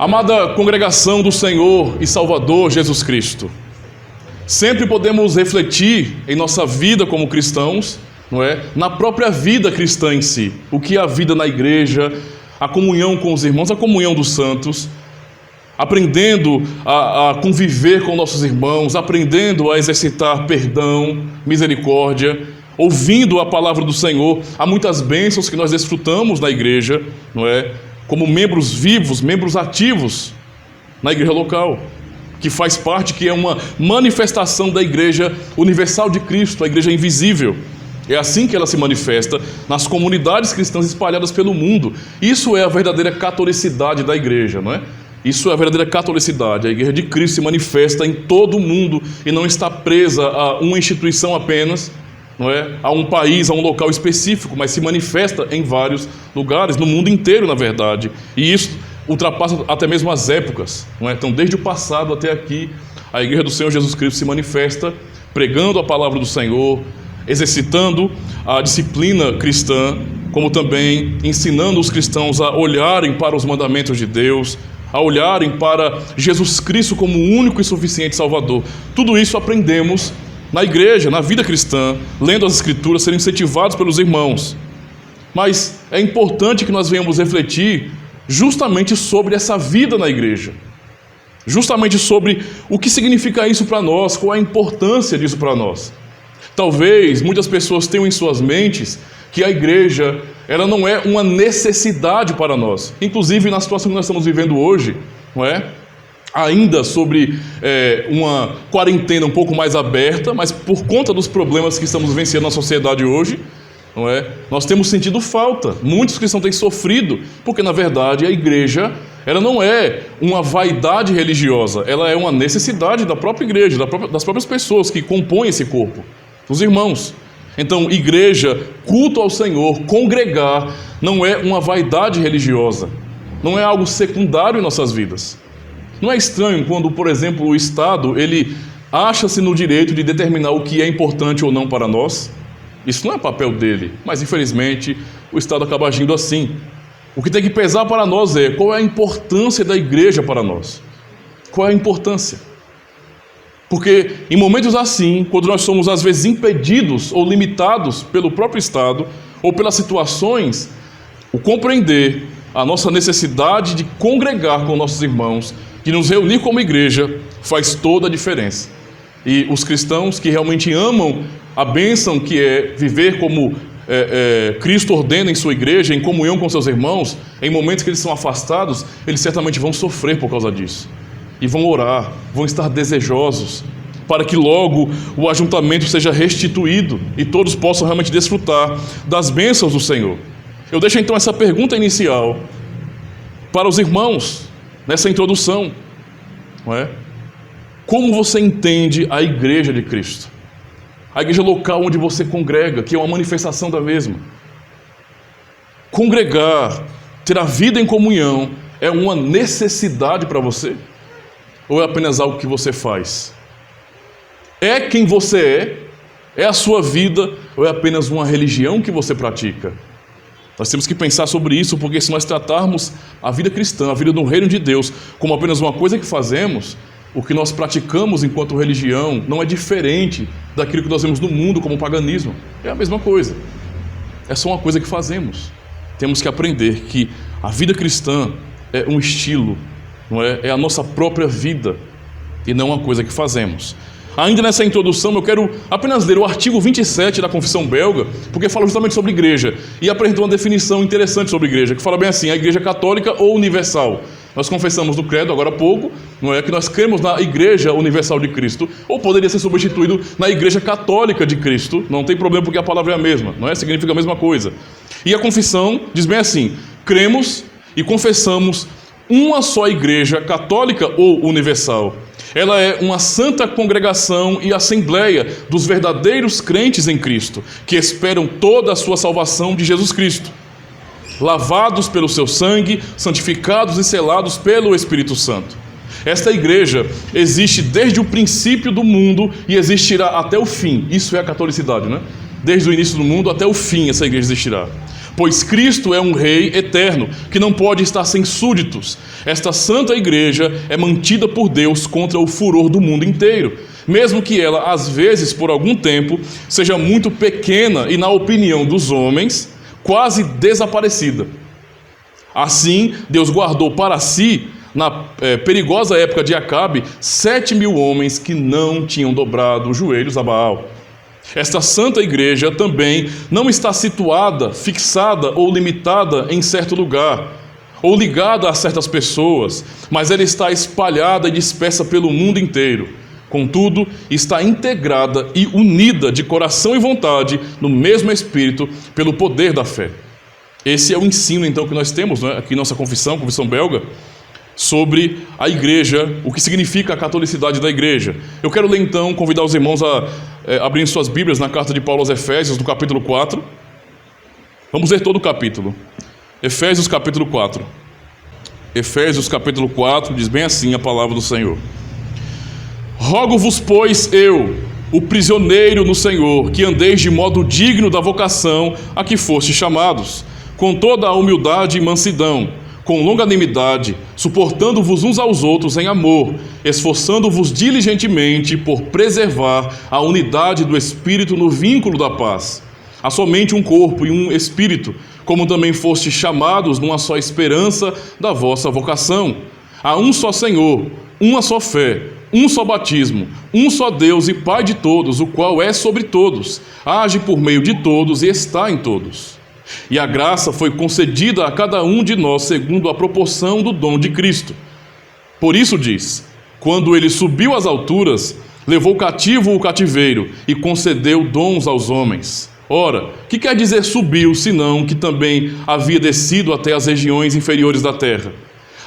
Amada congregação do Senhor e Salvador Jesus Cristo, sempre podemos refletir em nossa vida como cristãos, não é? Na própria vida cristã em si. O que é a vida na igreja, a comunhão com os irmãos, a comunhão dos santos, aprendendo a conviver com nossos irmãos, aprendendo a exercitar perdão, misericórdia, ouvindo a palavra do Senhor. Há muitas bênçãos que nós desfrutamos na igreja, não é? Como membros vivos, membros ativos na igreja local, que faz parte, que é uma manifestação da igreja universal de Cristo, a igreja invisível. É assim que ela se manifesta nas comunidades cristãs espalhadas pelo mundo. Isso é a verdadeira catolicidade da igreja, não é? Isso é a verdadeira catolicidade. A igreja de Cristo se manifesta em todo o mundo e não está presa a uma instituição apenas, não é? A um país, a um local específico, mas se manifesta em vários lugares, no mundo inteiro, na verdade. E isso ultrapassa até mesmo as épocas, não é? Então, desde o passado até aqui, a igreja do Senhor Jesus Cristo se manifesta pregando a palavra do Senhor, exercitando a disciplina cristã, como também ensinando os cristãos a olharem para os mandamentos de Deus, a olharem para Jesus Cristo como o único e suficiente Salvador. Tudo isso aprendemos na igreja, na vida cristã, lendo as Escrituras, serem incentivados pelos irmãos. Mas é importante que nós venhamos refletir justamente sobre essa vida na igreja, justamente sobre o que significa isso para nós, qual a importância disso para nós. Talvez muitas pessoas tenham em suas mentes que a igreja, ela não é uma necessidade para nós. Inclusive na situação que nós estamos vivendo hoje, não é? Ainda sobre uma quarentena um pouco mais aberta, mas por conta dos problemas que estamos vivenciando na sociedade hoje, não é? Nós temos sentido falta. Muitos cristãos têm sofrido, porque na verdade a igreja, ela não é uma vaidade religiosa, ela é uma necessidade da própria igreja, das próprias pessoas que compõem esse corpo, os irmãos. Então, igreja, culto ao Senhor, congregar, não é uma vaidade religiosa, não é algo secundário em nossas vidas. Não é estranho quando, por exemplo, o Estado, ele acha-se no direito de determinar o que é importante ou não para nós? Isso não é papel dele, mas infelizmente o Estado acaba agindo assim. O que tem que pesar para nós é qual é a importância da igreja para nós. Qual é a importância? Porque em momentos assim, quando nós somos às vezes impedidos ou limitados pelo próprio Estado ou pelas situações, o compreender a nossa necessidade de congregar com nossos irmãos, de nos reunir como igreja, faz toda a diferença. E os cristãos que realmente amam a bênção que é viver como Cristo ordena em sua igreja, em comunhão com seus irmãos, em momentos que eles são afastados, eles certamente vão sofrer por causa disso. E vão orar, vão estar desejosos, para que logo o ajuntamento seja restituído e todos possam realmente desfrutar das bênçãos do Senhor. Eu deixo então essa pergunta inicial para os irmãos, nessa introdução, não é? Como você entende a igreja de Cristo? A igreja local onde você congrega, que é uma manifestação da mesma. Congregar, ter a vida em comunhão, é uma necessidade para você? Ou é apenas algo que você faz? É quem você é? É a sua vida? Ou é apenas uma religião que você pratica? Nós temos que pensar sobre isso, porque se nós tratarmos a vida cristã, a vida do reino de Deus, como apenas uma coisa que fazemos, o que nós praticamos enquanto religião não é diferente daquilo que nós vemos no mundo como paganismo. É a mesma coisa. É só uma coisa que fazemos. Temos que aprender que a vida cristã é um estilo, não é? É a nossa própria vida e não uma coisa que fazemos. Ainda nessa introdução, eu quero apenas ler o artigo 27 da Confissão Belga, porque fala justamente sobre igreja, e apresenta uma definição interessante sobre igreja, que fala bem assim: a igreja católica ou universal. Nós confessamos no credo, agora há pouco, não é, que nós cremos na igreja universal de Cristo, ou poderia ser substituído na igreja católica de Cristo, não tem problema porque a palavra é a mesma, não é? Significa a mesma coisa. E a confissão diz bem assim: cremos e confessamos uma só igreja católica ou universal. Ela é uma santa congregação e assembleia dos verdadeiros crentes em Cristo, que esperam toda a sua salvação de Jesus Cristo, lavados pelo seu sangue, santificados e selados pelo Espírito Santo. Esta igreja existe desde o princípio do mundo e existirá até o fim. Isso é a catolicidade, né? Desde o início do mundo até o fim essa igreja existirá. pois Cristo é um Rei eterno, que não pode estar sem súditos. Esta santa igreja é mantida por Deus contra o furor do mundo inteiro, mesmo que ela, às vezes, por algum tempo, seja muito pequena e, na opinião dos homens, quase desaparecida. Assim, Deus guardou para si, na perigosa época de Acabe, 7.000 homens que não tinham dobrado os joelhos a Baal. Esta santa igreja também não está situada, fixada ou limitada em certo lugar, ou ligada a certas pessoas, mas ela está espalhada e dispersa pelo mundo inteiro. Contudo, está integrada e unida de coração e vontade no mesmo Espírito pelo poder da fé. Esse é o ensino, então, que nós temos, né, aqui em nossa confissão belga, sobre a igreja, o que significa a catolicidade da igreja. Eu quero ler, então, convidar os irmãos a abrirem suas Bíblias na carta de Paulo aos Efésios, no capítulo 4. Vamos ler todo o capítulo. Efésios, capítulo 4. Efésios, capítulo 4, diz bem assim a palavra do Senhor. Rogo-vos, pois, eu, o prisioneiro no Senhor, que andeis de modo digno da vocação a que fostes chamados, com toda a humildade e mansidão, com longanimidade, suportando-vos uns aos outros em amor, esforçando-vos diligentemente por preservar a unidade do Espírito no vínculo da paz. Há somente um corpo e um Espírito, como também fostes chamados numa só esperança da vossa vocação. Há um só Senhor, uma só fé, um só batismo, um só Deus e Pai de todos, o qual é sobre todos, age por meio de todos e está em todos. E a graça foi concedida a cada um de nós segundo a proporção do dom de Cristo. Por isso diz, quando ele subiu às alturas, levou cativo o cativeiro e concedeu dons aos homens. Ora, que quer dizer subiu, senão que também havia descido até as regiões inferiores da terra?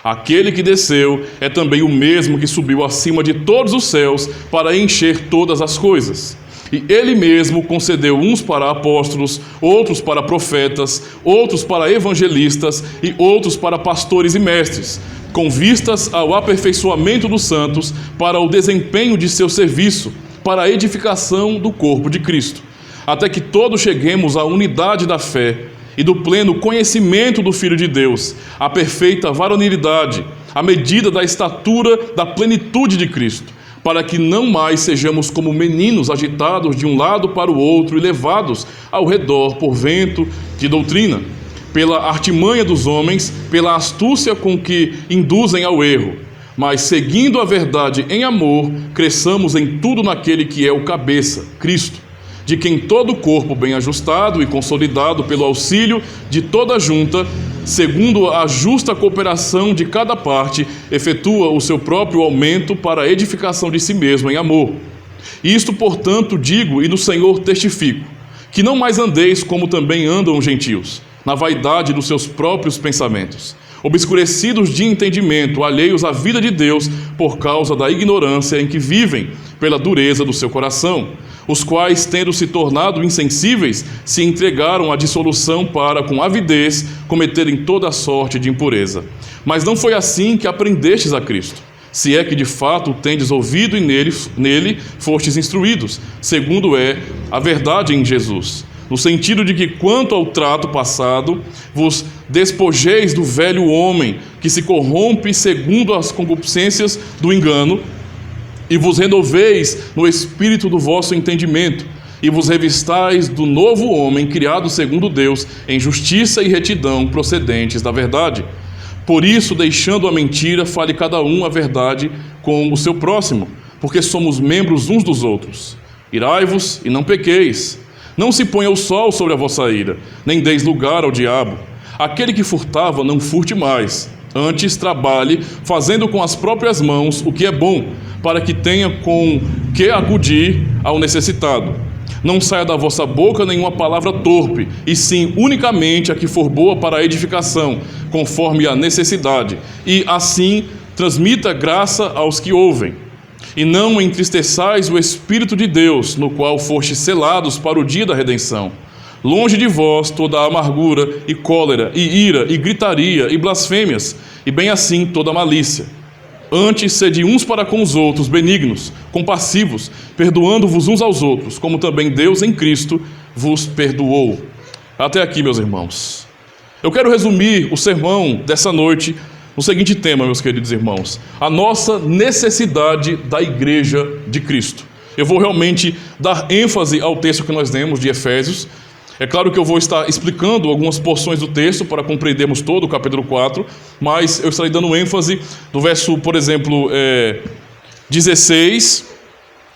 Aquele que desceu é também o mesmo que subiu acima de todos os céus para encher todas as coisas. E ele mesmo concedeu uns para apóstolos, outros para profetas, outros para evangelistas e outros para pastores e mestres, com vistas ao aperfeiçoamento dos santos, para o desempenho de seu serviço, para a edificação do corpo de Cristo, até que todos cheguemos à unidade da fé e do pleno conhecimento do Filho de Deus, à perfeita varonilidade, à medida da estatura da plenitude de Cristo, para que não mais sejamos como meninos agitados de um lado para o outro e levados ao redor por vento de doutrina, pela artimanha dos homens, pela astúcia com que induzem ao erro, mas seguindo a verdade em amor, cresçamos em tudo naquele que é o cabeça, Cristo, de quem todo o corpo bem ajustado e consolidado pelo auxílio de toda a junta, segundo a justa cooperação de cada parte, efetua o seu próprio aumento para a edificação de si mesmo em amor. Isto, portanto, digo e no Senhor testifico, que não mais andeis como também andam os gentios, na vaidade dos seus próprios pensamentos, obscurecidos de entendimento, alheios à vida de Deus por causa da ignorância em que vivem, pela dureza do seu coração, os quais, tendo se tornado insensíveis, se entregaram à dissolução para, com avidez, cometerem toda sorte de impureza. Mas não foi assim que aprendestes a Cristo, se é que de fato o tendes ouvido e nele fostes instruídos, segundo é a verdade em Jesus, no sentido de que, quanto ao trato passado, vos despojeis do velho homem, que se corrompe segundo as concupiscências do engano, e vos renoveis no espírito do vosso entendimento, e vos revistais do novo homem, criado segundo Deus, em justiça e retidão procedentes da verdade. Por isso, deixando a mentira, fale cada um a verdade com o seu próximo, porque somos membros uns dos outros. Irai-vos e não pequeis. Não se ponha o sol sobre a vossa ira, nem deis lugar ao diabo. Aquele que furtava, não furte mais. Antes, trabalhe, fazendo com as próprias mãos o que é bom, para que tenha com que acudir ao necessitado. Não saia da vossa boca nenhuma palavra torpe, e sim unicamente a que for boa para a edificação, conforme a necessidade, e assim transmita graça aos que ouvem. E não entristeçais o Espírito de Deus, no qual fostes selados para o dia da redenção. Longe de vós toda a amargura e cólera e ira e gritaria e blasfêmias, e bem assim toda a malícia. Antes, sede uns para com os outros benignos, compassivos, perdoando-vos uns aos outros, como também Deus em Cristo vos perdoou. Até aqui, meus irmãos. Eu quero resumir o sermão dessa noite no seguinte tema, meus queridos irmãos: a nossa necessidade da Igreja de Cristo. Eu vou realmente dar ênfase ao texto que nós lemos de Efésios. É claro que eu vou estar explicando algumas porções do texto para compreendermos todo o capítulo 4, mas eu estarei dando ênfase do verso, por exemplo, 16,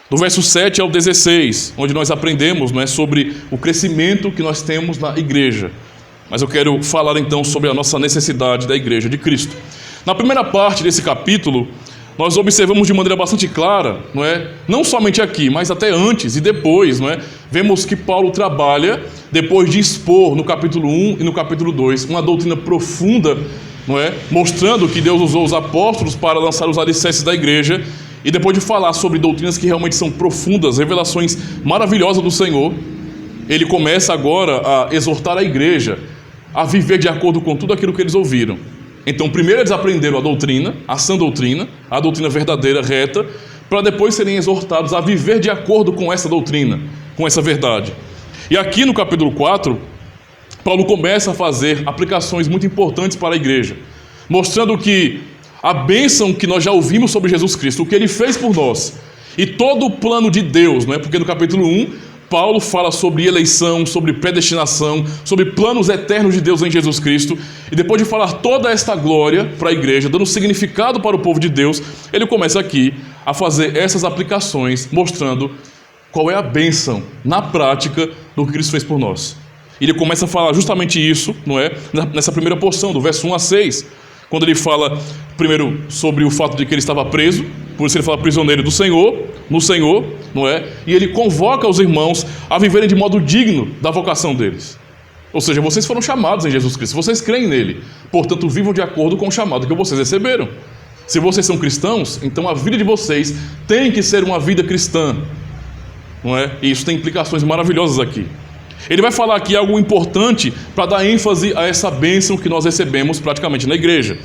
do verso 7 ao 16, onde nós aprendemos, não é, sobre o crescimento que nós temos na igreja. Mas eu quero falar então sobre a nossa necessidade da Igreja de Cristo. Na primeira parte desse capítulo, nós observamos de maneira bastante clara, não somente aqui, mas até antes e depois, vemos que Paulo trabalha, depois de expor no capítulo 1 e no capítulo 2, uma doutrina profunda, mostrando que Deus usou os apóstolos para lançar os alicerces da igreja, e depois de falar sobre doutrinas que realmente são profundas, revelações maravilhosas do Senhor, ele começa agora a exortar a igreja a viver de acordo com tudo aquilo que eles ouviram. Então, primeiro eles aprenderam a doutrina, a sã doutrina, a doutrina verdadeira, reta, para depois serem exortados a viver de acordo com essa doutrina, com essa verdade. E aqui no capítulo 4, Paulo começa a fazer aplicações muito importantes para a igreja, mostrando que a bênção que nós já ouvimos sobre Jesus Cristo, o que ele fez por nós, e todo o plano de Deus, porque no capítulo 1, Paulo fala sobre eleição, sobre predestinação, sobre planos eternos de Deus em Jesus Cristo. E depois de falar toda esta glória para a igreja, dando significado para o povo de Deus, ele começa aqui a fazer essas aplicações, mostrando qual é a bênção na prática do que Cristo fez por nós. E ele começa a falar justamente isso, nessa primeira porção, do verso 1 a 6, quando ele fala primeiro sobre o fato de que ele estava preso, por isso ele fala prisioneiro do Senhor, no Senhor, e ele convoca os irmãos a viverem de modo digno da vocação deles. Ou seja, vocês foram chamados em Jesus Cristo, vocês creem nele, portanto vivam de acordo com o chamado que vocês receberam. Se vocês são cristãos, então a vida de vocês tem que ser uma vida cristã, E isso tem implicações maravilhosas aqui. Ele vai falar aqui algo importante para dar ênfase a essa bênção que nós recebemos praticamente na igreja.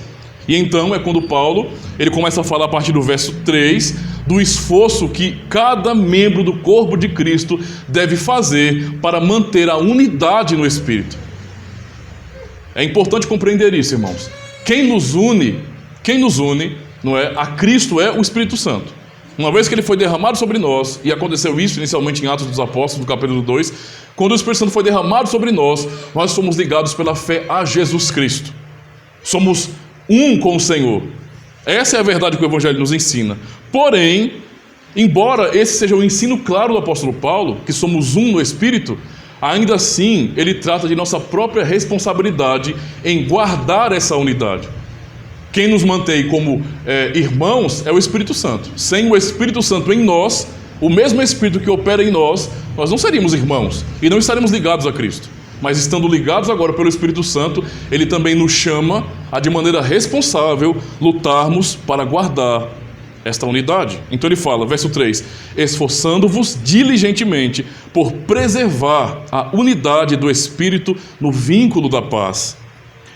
E então é quando Paulo ele começa a falar a partir do verso 3 do esforço que cada membro do corpo de Cristo deve fazer para manter a unidade no Espírito. É importante compreender isso, irmãos. Quem nos une, a Cristo é o Espírito Santo. Uma vez que ele foi derramado sobre nós, e aconteceu isso inicialmente em Atos dos Apóstolos, no capítulo 2, quando o Espírito Santo foi derramado sobre nós, nós somos ligados pela fé a Jesus Cristo. Somos um com o Senhor. Essa é a verdade que o Evangelho nos ensina. Porém, embora esse seja o ensino claro do apóstolo Paulo, que somos um no Espírito, ainda assim ele trata de nossa própria responsabilidade em guardar essa unidade. Quem nos mantém como irmãos é o Espírito Santo. Sem o Espírito Santo em nós, o mesmo Espírito que opera em nós, nós não seríamos irmãos e não estaremos ligados a Cristo. Mas estando ligados agora pelo Espírito Santo, ele também nos chama a, de maneira responsável, lutarmos para guardar esta unidade. Então ele fala, verso 3, esforçando-vos diligentemente por preservar a unidade do Espírito no vínculo da paz.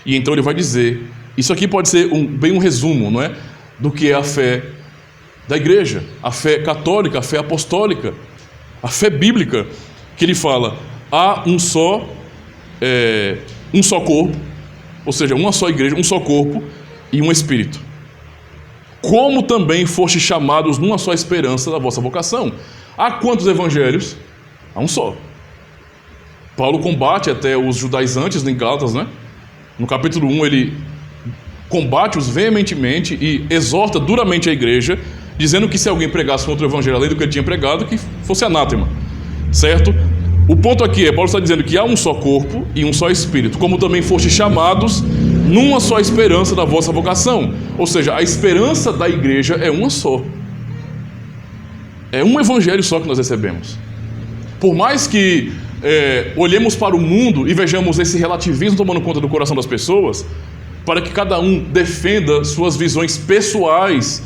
E então ele vai dizer, isso aqui pode ser bem um resumo, do que é a fé da igreja, a fé católica, a fé apostólica, a fé bíblica, que ele fala, há um só corpo, ou seja, uma só igreja, um só corpo e um Espírito. Como também foste chamados numa só esperança da vossa vocação. Há quantos evangelhos? Há um só. Paulo combate até os judaizantes em Gálatas, No capítulo 1 ele combate-os veementemente e exorta duramente a igreja, dizendo que se alguém pregasse um outro evangelho além do que ele tinha pregado, que fosse anátema, certo? O ponto aqui Paulo está dizendo que há um só corpo e um só Espírito, como também foste chamados numa só esperança da vossa vocação. Ou seja, a esperança da igreja é uma só. É um evangelho só que nós recebemos. Por mais que olhemos para o mundo e vejamos esse relativismo tomando conta do coração das pessoas, para que cada um defenda suas visões pessoais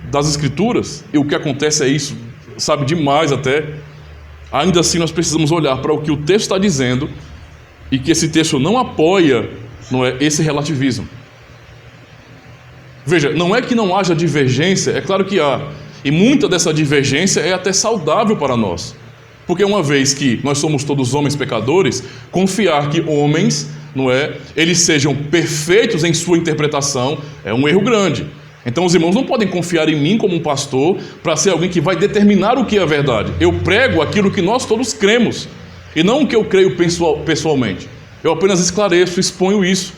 das Escrituras, e o que acontece é isso, demais até. Ainda assim nós precisamos olhar para o que o texto está dizendo e que esse texto não apoia esse relativismo. Veja, não é que não haja divergência, é claro que há, e muita dessa divergência é até saudável para nós. Porque uma vez que nós somos todos homens pecadores, confiar que homens, não é, eles sejam perfeitos em sua interpretação é um erro grande. Então os irmãos não podem confiar em mim como um pastor para ser alguém que vai determinar o que é a verdade. Eu prego aquilo que nós todos cremos e não o que eu creio pessoalmente. Eu apenas esclareço, exponho isso.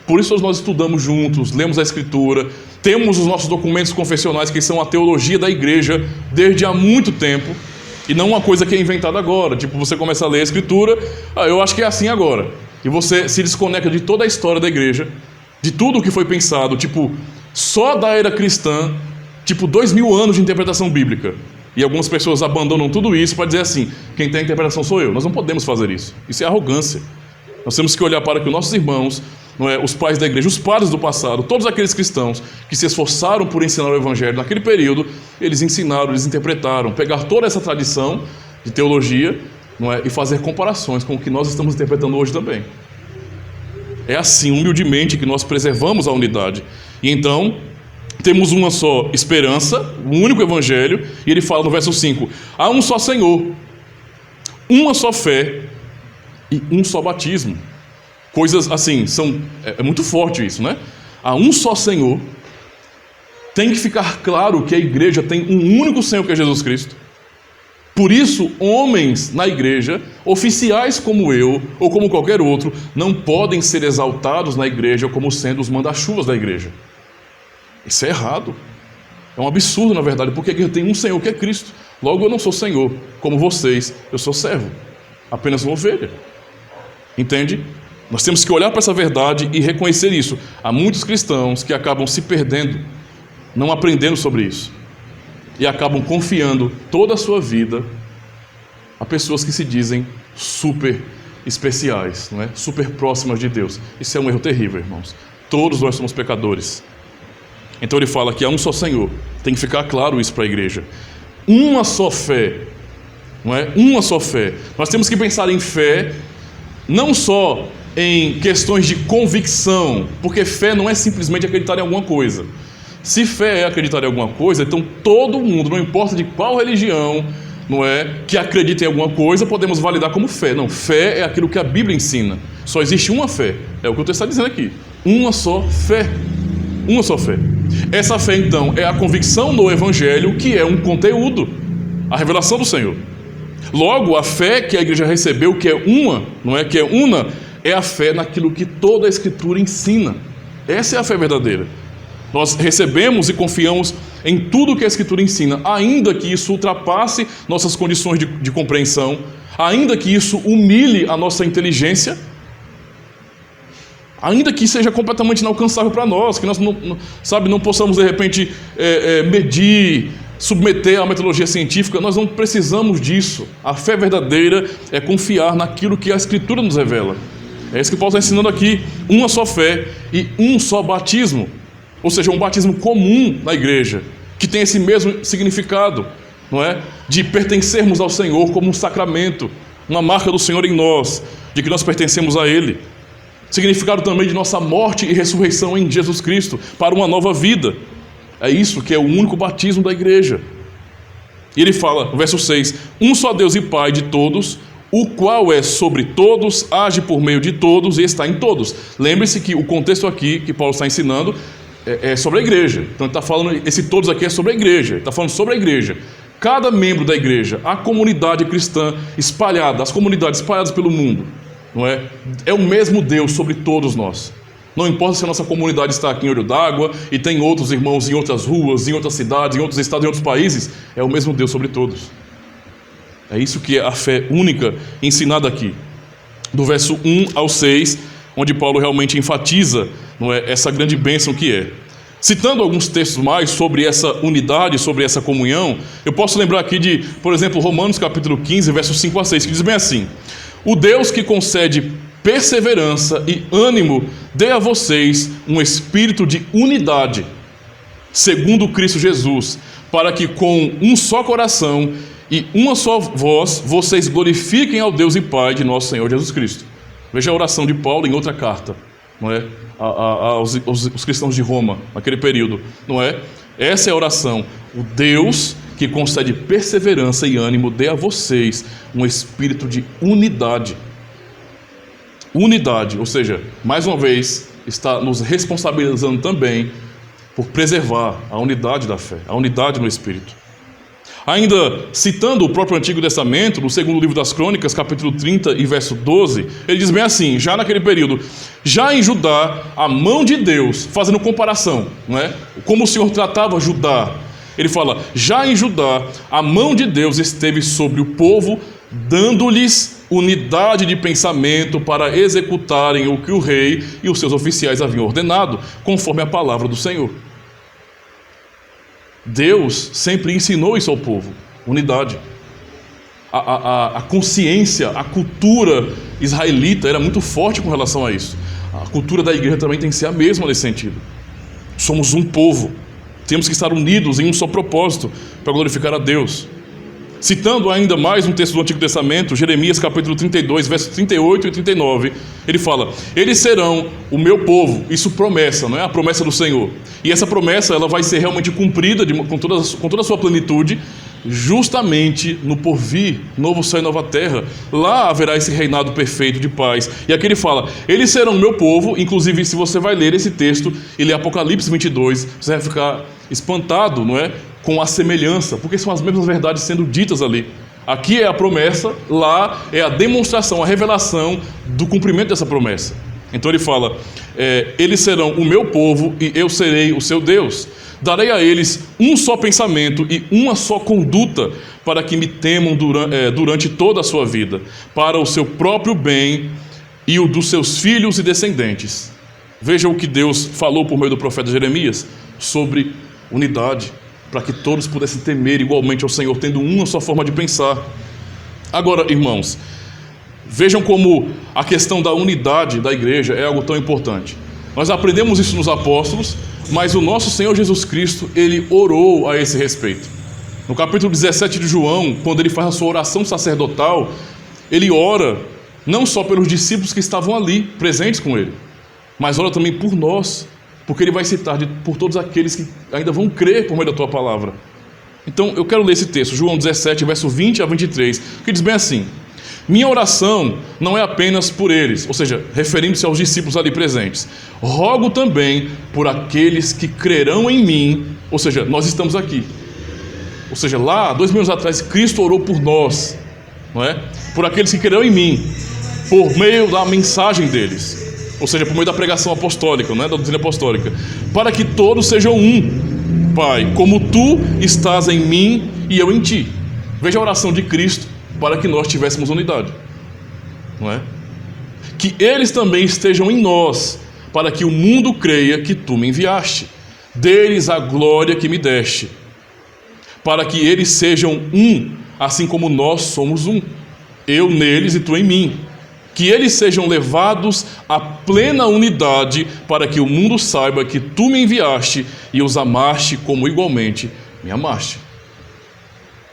Por isso nós estudamos juntos, lemos a Escritura, temos os nossos documentos confessionais que são a teologia da igreja desde há muito tempo e não uma coisa que é inventada agora. Tipo, você começa a ler a Escritura, eu acho que é assim agora. E você se desconecta de toda a história da igreja, de tudo o que foi pensado, tipo, só da era cristã, tipo 2000 anos de interpretação bíblica. E algumas pessoas abandonam tudo isso para dizer assim, quem tem a interpretação sou eu. Nós não podemos fazer isso. Isso é arrogância. Nós temos que olhar para que os nossos irmãos, não é, os pais da igreja, os padres do passado, todos aqueles cristãos que se esforçaram por ensinar o evangelho naquele período, eles ensinaram, eles interpretaram, pegar toda essa tradição de teologia, não é, e fazer comparações com o que nós estamos interpretando hoje também. É assim, humildemente, que nós preservamos a unidade. E então, temos uma só esperança, um único evangelho, e ele fala no verso 5, há um só Senhor, uma só fé e um só batismo. Coisas assim, é muito forte isso, né? Há um só Senhor, tem que ficar claro que a igreja tem um único Senhor que é Jesus Cristo. Por isso, homens na igreja, oficiais como eu ou como qualquer outro, não podem ser exaltados na igreja como sendo os manda-chuvas da igreja. Isso é errado. É um absurdo, na verdade, porque a igreja tem um Senhor que é Cristo. Logo, eu não sou Senhor, como vocês, eu sou servo, apenas uma ovelha. Entende? Nós temos que olhar para essa verdade e reconhecer isso. Há muitos cristãos que acabam se perdendo, não aprendendo sobre isso. E acabam confiando toda a sua vida a pessoas que se dizem super especiais, não é? Super próximas de Deus. Isso é um erro terrível, irmãos. Todos nós somos pecadores. Então ele fala que há um só Senhor. Tem que ficar claro isso para a igreja. Uma só fé, não é? Uma só fé. Nós temos que pensar em fé, não só em questões de convicção, porque fé não é simplesmente acreditar em alguma coisa. Se fé é acreditar em alguma coisa, então todo mundo, não importa de qual religião, não é, que acredita em alguma coisa, podemos validar como fé. Não, fé é aquilo que a Bíblia ensina. Só existe uma fé. É o que o texto está dizendo aqui. Uma só fé. Uma só fé. Essa fé, então, é a convicção do Evangelho, que é um conteúdo, a revelação do Senhor. Logo, a fé que a igreja recebeu, que é uma, não é, que é una, é a fé naquilo que toda a Escritura ensina. Essa é a fé verdadeira. Nós recebemos e confiamos em tudo que a Escritura ensina, ainda que isso ultrapasse nossas condições de compreensão, ainda que isso humilhe a nossa inteligência, ainda que seja completamente inalcançável para nós, que nós não possamos de repente medir, submeter à metodologia científica. Nós não precisamos disso. A fé verdadeira é confiar naquilo que a Escritura nos revela. É isso que Paulo está ensinando aqui, uma só fé e um só batismo. Ou seja, um batismo comum na igreja, que tem esse mesmo significado, não é? De pertencermos ao Senhor como um sacramento, uma marca do Senhor em nós, de que nós pertencemos a Ele. Significado também de nossa morte e ressurreição em Jesus Cristo, para uma nova vida. É isso que é o único batismo da igreja. E ele fala, no verso 6, um só Deus e Pai de todos, o qual é sobre todos, age por meio de todos e está em todos. Lembre-se que o contexto aqui que Paulo está ensinando é sobre a igreja. Então ele está falando, esse todos aqui é sobre a igreja. Ele está falando sobre a igreja. Cada membro da igreja, a comunidade cristã espalhada, as comunidades espalhadas pelo mundo, não é? É o mesmo Deus sobre todos nós. Não importa se a nossa comunidade está aqui em Olho d'Água e tem outros irmãos em outras ruas, em outras cidades, em outros estados, em outros países. É o mesmo Deus sobre todos. É isso que é a fé única ensinada aqui. Do verso 1 ao 6, onde Paulo realmente enfatiza, não é, essa grande bênção que é. Citando alguns textos mais sobre essa unidade, sobre essa comunhão, eu posso lembrar aqui de, por exemplo, Romanos capítulo 15, versos 5 a 6, que diz bem assim: o Deus que concede perseverança e ânimo dê a vocês um espírito de unidade, segundo Cristo Jesus, para que com um só coração e uma só voz vocês glorifiquem ao Deus e Pai de nosso Senhor Jesus Cristo. Veja a oração de Paulo em outra carta, não é? Aos cristãos de Roma, naquele período, não é? Essa é a oração. O Deus que concede perseverança e ânimo, dê a vocês um espírito de unidade. Unidade, ou seja, mais uma vez, está nos responsabilizando também por preservar a unidade da fé, a unidade no Espírito. Ainda citando o próprio Antigo Testamento, no segundo livro das Crônicas, capítulo 30 e verso 12, ele diz bem assim, já naquele período: já em Judá, a mão de Deus, fazendo comparação, não é? Como o Senhor tratava Judá, ele fala: já em Judá, a mão de Deus esteve sobre o povo, dando-lhes unidade de pensamento para executarem o que o rei e os seus oficiais haviam ordenado, conforme a palavra do Senhor. Deus sempre ensinou isso ao povo, unidade. A consciência, a cultura israelita era muito forte com relação a isso. A cultura da igreja também tem que ser a mesma nesse sentido. Somos um povo, temos que estar unidos em um só propósito para glorificar a Deus. Citando ainda mais um texto do Antigo Testamento, Jeremias capítulo 32, versos 38 e 39, ele fala: eles serão o meu povo. Isso promessa, não é? A promessa do Senhor. E essa promessa ela vai ser realmente cumprida com toda a sua plenitude, justamente no porvir, novo céu e nova terra. Lá haverá esse reinado perfeito de paz. E aqui ele fala: eles serão o meu povo. Inclusive, se você vai ler esse texto e ler Apocalipse 22, você vai ficar espantado, não é? Com a semelhança, porque são as mesmas verdades sendo ditas ali. Aqui é a promessa, lá é a demonstração, a revelação do cumprimento dessa promessa. Então ele fala: eles serão o meu povo e eu serei o seu Deus. Darei a eles um só pensamento e uma só conduta, para que me temam durante toda a sua vida, para o seu próprio bem e o dos seus filhos e descendentes. Veja o que Deus falou por meio do profeta Jeremias sobre unidade, para que todos pudessem temer igualmente ao Senhor, tendo uma só forma de pensar. Agora, irmãos, vejam como a questão da unidade da igreja é algo tão importante. Nós aprendemos isso nos apóstolos, mas o nosso Senhor Jesus Cristo, ele orou a esse respeito. No capítulo 17 de João, quando ele faz a sua oração sacerdotal, ele ora não só pelos discípulos que estavam ali, presentes com ele, mas ora também por nós, porque ele vai citar por todos aqueles que ainda vão crer por meio da tua palavra. Então eu quero ler esse texto, João 17, verso 20 a 23, que diz bem assim: minha oração não é apenas por eles, ou seja, referindo-se aos discípulos ali presentes, rogo também por aqueles que crerão em mim, ou seja, nós estamos aqui. Ou seja, lá, 2000 anos atrás, Cristo orou por nós, não é? Por aqueles que crerão em mim, por meio da mensagem deles. Ou seja, por meio da pregação apostólica, não é? Da doutrina apostólica, para que todos sejam um, Pai, como tu estás em mim e eu em ti. Veja a oração de Cristo para que nós tivéssemos unidade, não é? Que eles também estejam em nós, para que o mundo creia que tu me enviaste. Deles a glória que me deste, para que eles sejam um, assim como nós somos um, eu neles e tu em mim. Que eles sejam levados à plena unidade, para que o mundo saiba que tu me enviaste e os amaste como igualmente me amaste.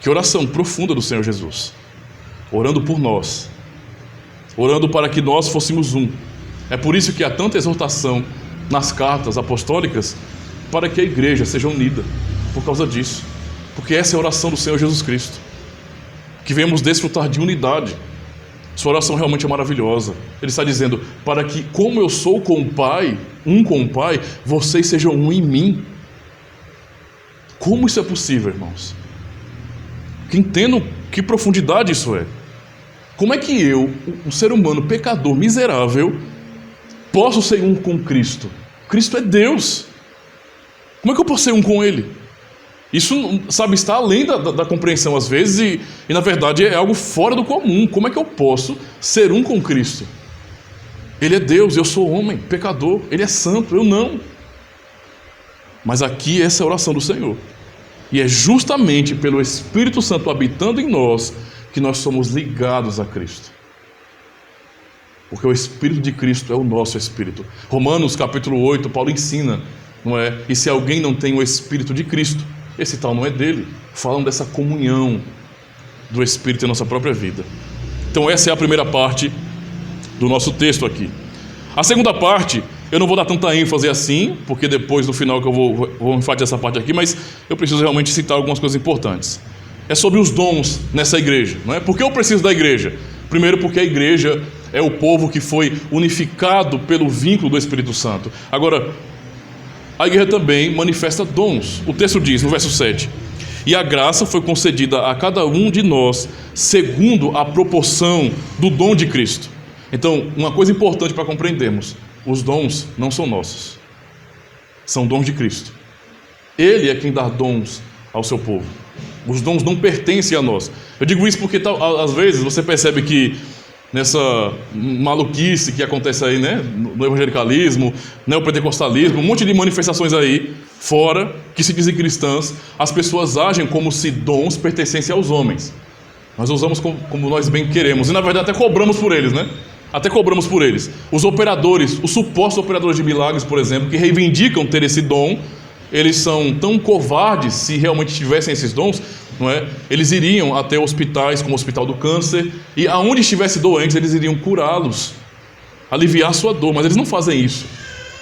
Que oração profunda do Senhor Jesus, orando por nós, orando para que nós fôssemos um. É por isso que há tanta exortação nas cartas apostólicas, para que a igreja seja unida, por causa disso, porque essa é a oração do Senhor Jesus Cristo, que venhamos desfrutar de unidade. Sua oração realmente é maravilhosa. Ele está dizendo: para que, como eu sou com o Pai, um com o Pai, vocês sejam um em mim. Como isso é possível, irmãos? Que entendam que profundidade isso é. Como é que eu, um ser humano pecador, miserável, posso ser um com Cristo? Cristo é Deus. Como é que eu posso ser um com Ele? Isso, sabe, está além da compreensão às vezes e na verdade é algo fora do comum. Como é que eu posso ser um com Cristo? Ele é Deus, eu sou homem, pecador. Ele é santo, eu não. Mas aqui essa é a oração do Senhor. E é justamente pelo Espírito Santo habitando em nós que nós somos ligados a Cristo. Porque o Espírito de Cristo é o nosso Espírito. Romanos capítulo 8, Paulo ensina, não é? E se alguém não tem o Espírito de Cristo, esse tal não é dele. Falam dessa comunhão do Espírito em nossa própria vida. Então essa é a primeira parte do nosso texto aqui. A segunda parte Eu não vou dar tanta ênfase assim, porque depois no final que eu vou enfatizar essa parte aqui, mas eu preciso realmente citar algumas coisas importantes. É sobre os dons nessa igreja, não é? Por que eu preciso da igreja? Primeiro, porque a igreja é o povo que foi unificado pelo vínculo do Espírito Santo. Agora, a igreja também manifesta dons. O texto diz, no verso 7, e a graça foi concedida a cada um de nós, segundo a proporção do dom de Cristo. Então, uma coisa importante para compreendermos, os dons não são nossos, são dons de Cristo. Ele é quem dá dons ao seu povo. Os dons não pertencem a nós. Eu digo isso porque às vezes você percebe que nessa maluquice que acontece aí, né, no evangelicalismo, neopentecostalismo, um monte de manifestações aí fora que se dizem cristãs, as pessoas agem como se dons pertencessem aos homens. Nós usamos como nós bem queremos e na verdade até cobramos por eles, né? Até cobramos por eles. Os operadores, os supostos operadores de milagres, por exemplo, que reivindicam ter esse dom, eles são tão covardes, se realmente tivessem esses dons, não é? Eles iriam até hospitais, como o Hospital do Câncer, e aonde estivesse doentes, eles iriam curá-los, aliviar a sua dor, mas eles não fazem isso,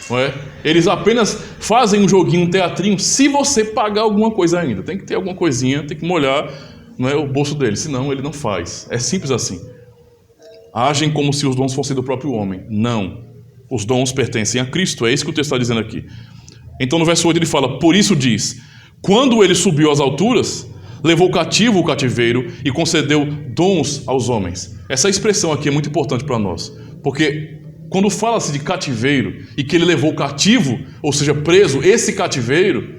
não é? Eles apenas fazem um joguinho, um teatrinho, se você pagar alguma coisa ainda. Tem que ter alguma coisinha, tem que molhar, não é, o bolso dele, senão ele não faz. É simples assim. Agem como se os dons fossem do próprio homem. Não. Os dons pertencem a Cristo, é isso que o texto está dizendo aqui. Então no verso 8 ele fala, por isso diz, quando ele subiu às alturas, levou cativo o cativeiro e concedeu dons aos homens. Essa expressão aqui é muito importante para nós, porque quando fala-se de cativeiro e que ele levou cativo, ou seja, preso, esse cativeiro,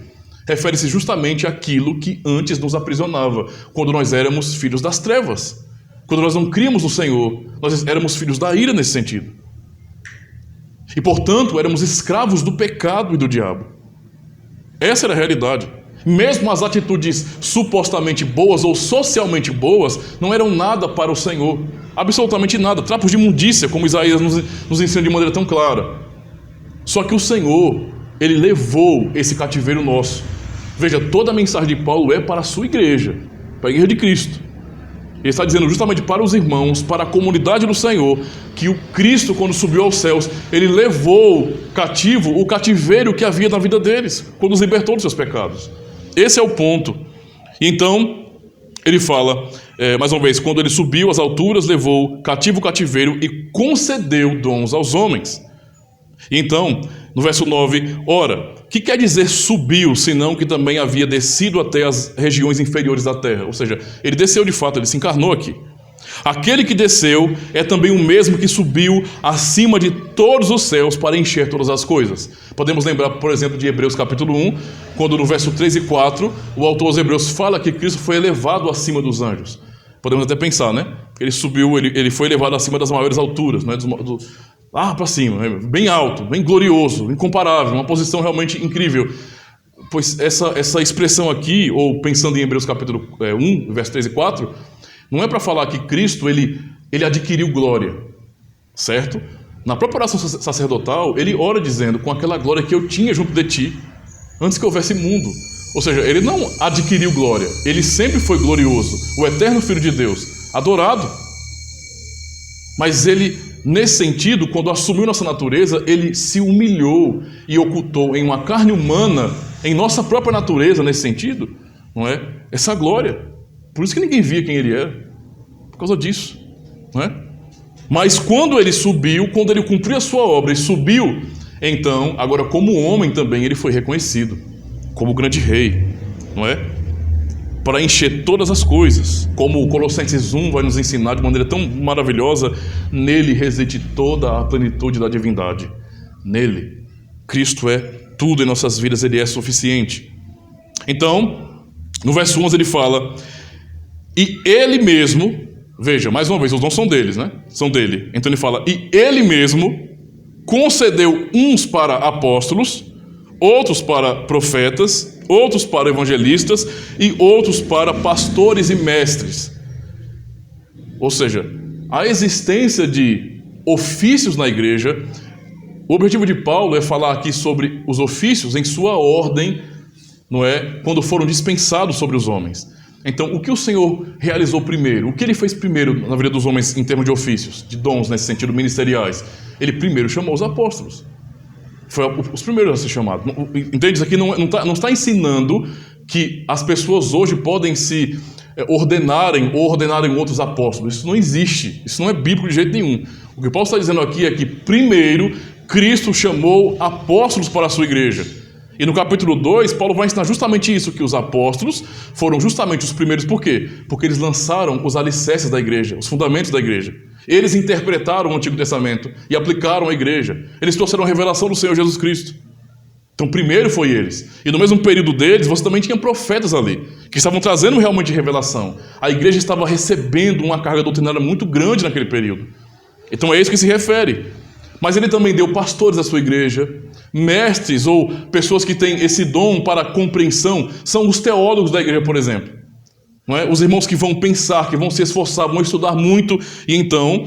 refere-se justamente àquilo que antes nos aprisionava, quando nós éramos filhos das trevas, quando nós não críamos no Senhor, nós éramos filhos da ira nesse sentido. E, portanto, éramos escravos do pecado e do diabo. Essa era a realidade. Mesmo as atitudes supostamente boas ou socialmente boas não eram nada para o Senhor. Absolutamente nada. Trapos de imundícia, como Isaías nos ensina de maneira tão clara. Só que o Senhor, Ele levou esse cativeiro nosso. Veja, toda a mensagem de Paulo é para a sua igreja, para a igreja de Cristo. Ele está dizendo justamente para os irmãos, para a comunidade do Senhor, que o Cristo, quando subiu aos céus, Ele levou cativo o cativeiro que havia na vida deles, quando os libertou dos seus pecados. Esse é o ponto. E então, ele fala, mais uma vez, quando ele subiu às alturas, levou cativo o cativeiro e concedeu dons aos homens. E então, no verso 9, ora, o que quer dizer subiu, senão que também havia descido até as regiões inferiores da terra? Ou seja, ele desceu de fato, ele se encarnou aqui. Aquele que desceu é também o mesmo que subiu acima de todos os céus para encher todas as coisas. Podemos lembrar, por exemplo, de Hebreus capítulo 1, quando no verso 3 e 4, o autor aos Hebreus fala que Cristo foi elevado acima dos anjos. Podemos até pensar, né? Ele subiu, ele foi elevado acima das maiores alturas, né? Lá para cima, bem alto, bem glorioso, incomparável, uma posição realmente incrível. Pois essa expressão aqui, ou pensando em Hebreus capítulo 1, verso 3 e 4, não é para falar que Cristo ele adquiriu glória, certo? Na própria oração sacerdotal, ele ora dizendo, com aquela glória que eu tinha junto de ti, antes que houvesse mundo. Ou seja, ele não adquiriu glória, ele sempre foi glorioso, o eterno Filho de Deus, adorado. Mas ele, nesse sentido, quando assumiu nossa natureza, ele se humilhou e ocultou em uma carne humana, em nossa própria natureza, nesse sentido, não é? Essa glória. Por isso que ninguém via quem ele era, por causa disso, não é? Mas quando ele subiu, quando ele cumpriu a sua obra e subiu, então, agora como homem também, ele foi reconhecido como o grande rei, não é? Para encher todas as coisas, como o Colossenses 1 vai nos ensinar de maneira tão maravilhosa, nele reside toda a plenitude da divindade. Nele, Cristo é tudo em nossas vidas, ele é suficiente. Então, no verso 11 ele fala, e ele mesmo, veja, mais uma vez, os dons são deles, né? São dele. Então ele fala, e ele mesmo concedeu uns para apóstolos, outros para profetas, outros para evangelistas e outros para pastores e mestres. Ou seja, a existência de ofícios na igreja, o objetivo de Paulo é falar aqui sobre os ofícios em sua ordem, não é? Quando foram dispensados sobre os homens. Então, o que o Senhor realizou primeiro? O que ele fez primeiro na vida dos homens em termos de ofícios, de dons nesse sentido, ministeriais? Ele primeiro chamou os apóstolos. Foi os primeiros a ser chamados. Entende? Isso aqui não está ensinando que as pessoas hoje podem se ordenarem ou ordenarem outros apóstolos. Isso não existe. Isso não é bíblico de jeito nenhum. O que Paulo está dizendo aqui é que, primeiro, Cristo chamou apóstolos para a sua igreja. E no capítulo 2, Paulo vai ensinar justamente isso, que os apóstolos foram justamente os primeiros. Por quê? Porque eles lançaram os alicerces da igreja, os fundamentos da igreja. Eles interpretaram o Antigo Testamento e aplicaram à igreja. Eles trouxeram a revelação do Senhor Jesus Cristo. Então, primeiro foi eles. E no mesmo período deles, você também tinha profetas ali, que estavam trazendo realmente revelação. A igreja estava recebendo uma carga doutrinária muito grande naquele período. Então é isso que se refere. Mas ele também deu pastores à sua igreja, mestres ou pessoas que têm esse dom para a compreensão, são os teólogos da igreja, por exemplo. Não é? Os irmãos que vão pensar, que vão se esforçar, vão estudar muito e então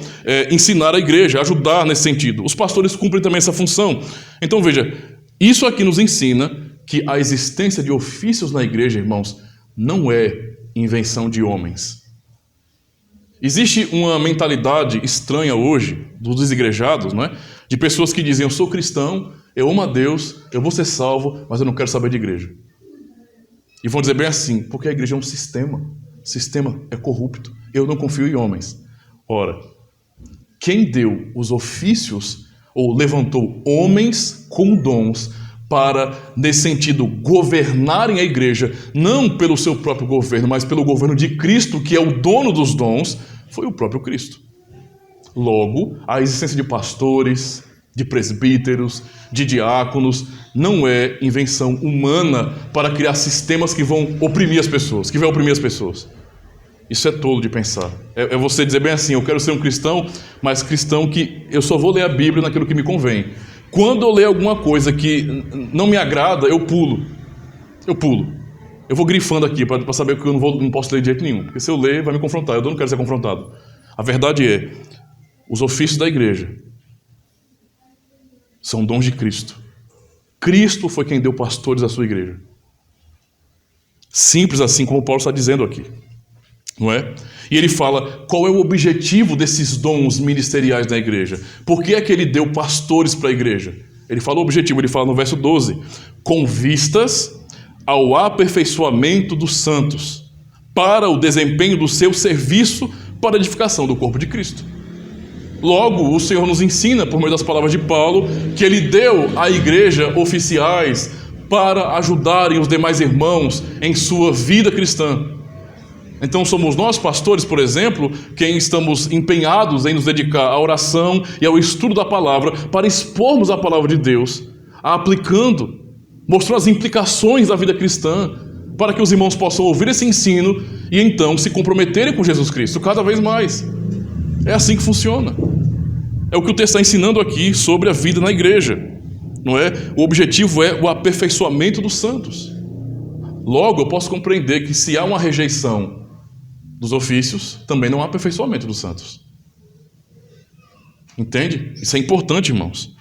ensinar a igreja, ajudar nesse sentido. Os pastores cumprem também essa função. Então veja, isso aqui nos ensina que a existência de ofícios na igreja, irmãos, não é invenção de homens. Existe uma mentalidade estranha hoje, dos desigrejados, não é? De pessoas que dizem, eu sou cristão, eu amo a Deus, eu vou ser salvo, mas eu não quero saber de igreja. E vão dizer bem assim, porque a igreja é um sistema. O sistema é corrupto. Eu não confio em homens. Ora, quem deu os ofícios, ou levantou homens com dons para, nesse sentido, governarem a igreja, não pelo seu próprio governo, mas pelo governo de Cristo, que é o dono dos dons, foi o próprio Cristo. Logo, a existência de pastores, de presbíteros, de diáconos, não é invenção humana para criar sistemas que vão oprimir as pessoas, Isso é tolo de pensar. É você dizer bem assim, eu quero ser um cristão, mas cristão que eu só vou ler a Bíblia naquilo que me convém. Quando eu ler alguma coisa que não me agrada, eu pulo. Eu vou grifando aqui para saber que eu não posso ler de jeito nenhum. Porque se eu ler, vai me confrontar. Eu não quero ser confrontado. A verdade é, os ofícios da igreja são dons de Cristo. Cristo foi quem deu pastores à sua igreja. Simples assim como Paulo está dizendo aqui. Não é? E ele fala qual é o objetivo desses dons ministeriais da igreja. Por que é que ele deu pastores para a igreja? Ele fala o objetivo, ele fala no verso 12, com vistas ao aperfeiçoamento dos santos, para o desempenho do seu serviço para a edificação do corpo de Cristo. Logo, o Senhor nos ensina, por meio das palavras de Paulo, que ele deu à igreja oficiais para ajudarem os demais irmãos em sua vida cristã. Então somos nós, pastores, por exemplo, quem estamos empenhados em nos dedicar à oração e ao estudo da palavra para expormos a palavra de Deus, aplicando, mostrando as implicações da vida cristã, para que os irmãos possam ouvir esse ensino e então se comprometerem com Jesus Cristo cada vez mais. É assim que funciona. É o que o texto está ensinando aqui sobre a vida na igreja, não é? O objetivo é o aperfeiçoamento dos santos. Logo, eu posso compreender que se há uma rejeição dos ofícios, também não há aperfeiçoamento dos santos. Entende? Isso é importante, irmãos.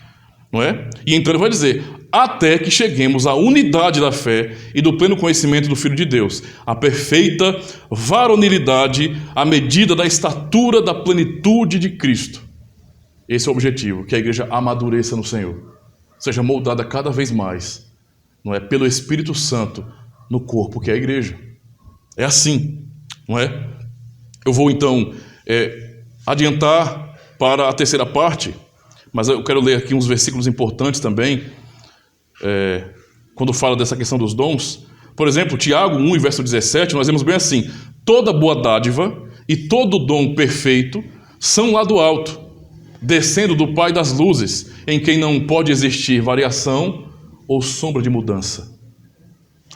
Não é? E então ele vai dizer, até que cheguemos à unidade da fé e do pleno conhecimento do Filho de Deus, a perfeita varonilidade, à medida da estatura da plenitude de Cristo. Esse é o objetivo, que a igreja amadureça no Senhor, seja moldada cada vez mais, não é? Pelo Espírito Santo no corpo que é a igreja. É assim, não é? Eu vou então adiantar para a terceira parte, mas eu quero ler aqui uns versículos importantes também, quando fala dessa questão dos dons. Por exemplo, Tiago 1, verso 17, nós vemos bem assim, toda boa dádiva e todo dom perfeito são lá do alto, descendo do Pai das luzes, em quem não pode existir variação ou sombra de mudança.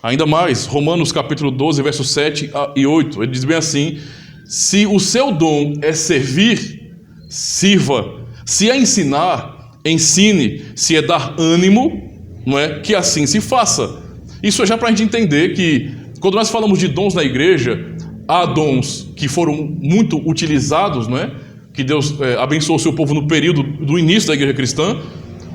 Ainda mais, Romanos capítulo 12, versos 7 e 8, ele diz bem assim, se o seu dom é servir, sirva, se é ensinar, ensine, se é dar ânimo, não é? Que assim se faça. Isso é já para a gente entender que, quando nós falamos de dons na igreja, há dons que foram muito utilizados, não é? Que Deus abençoou o seu povo no período do início da igreja cristã,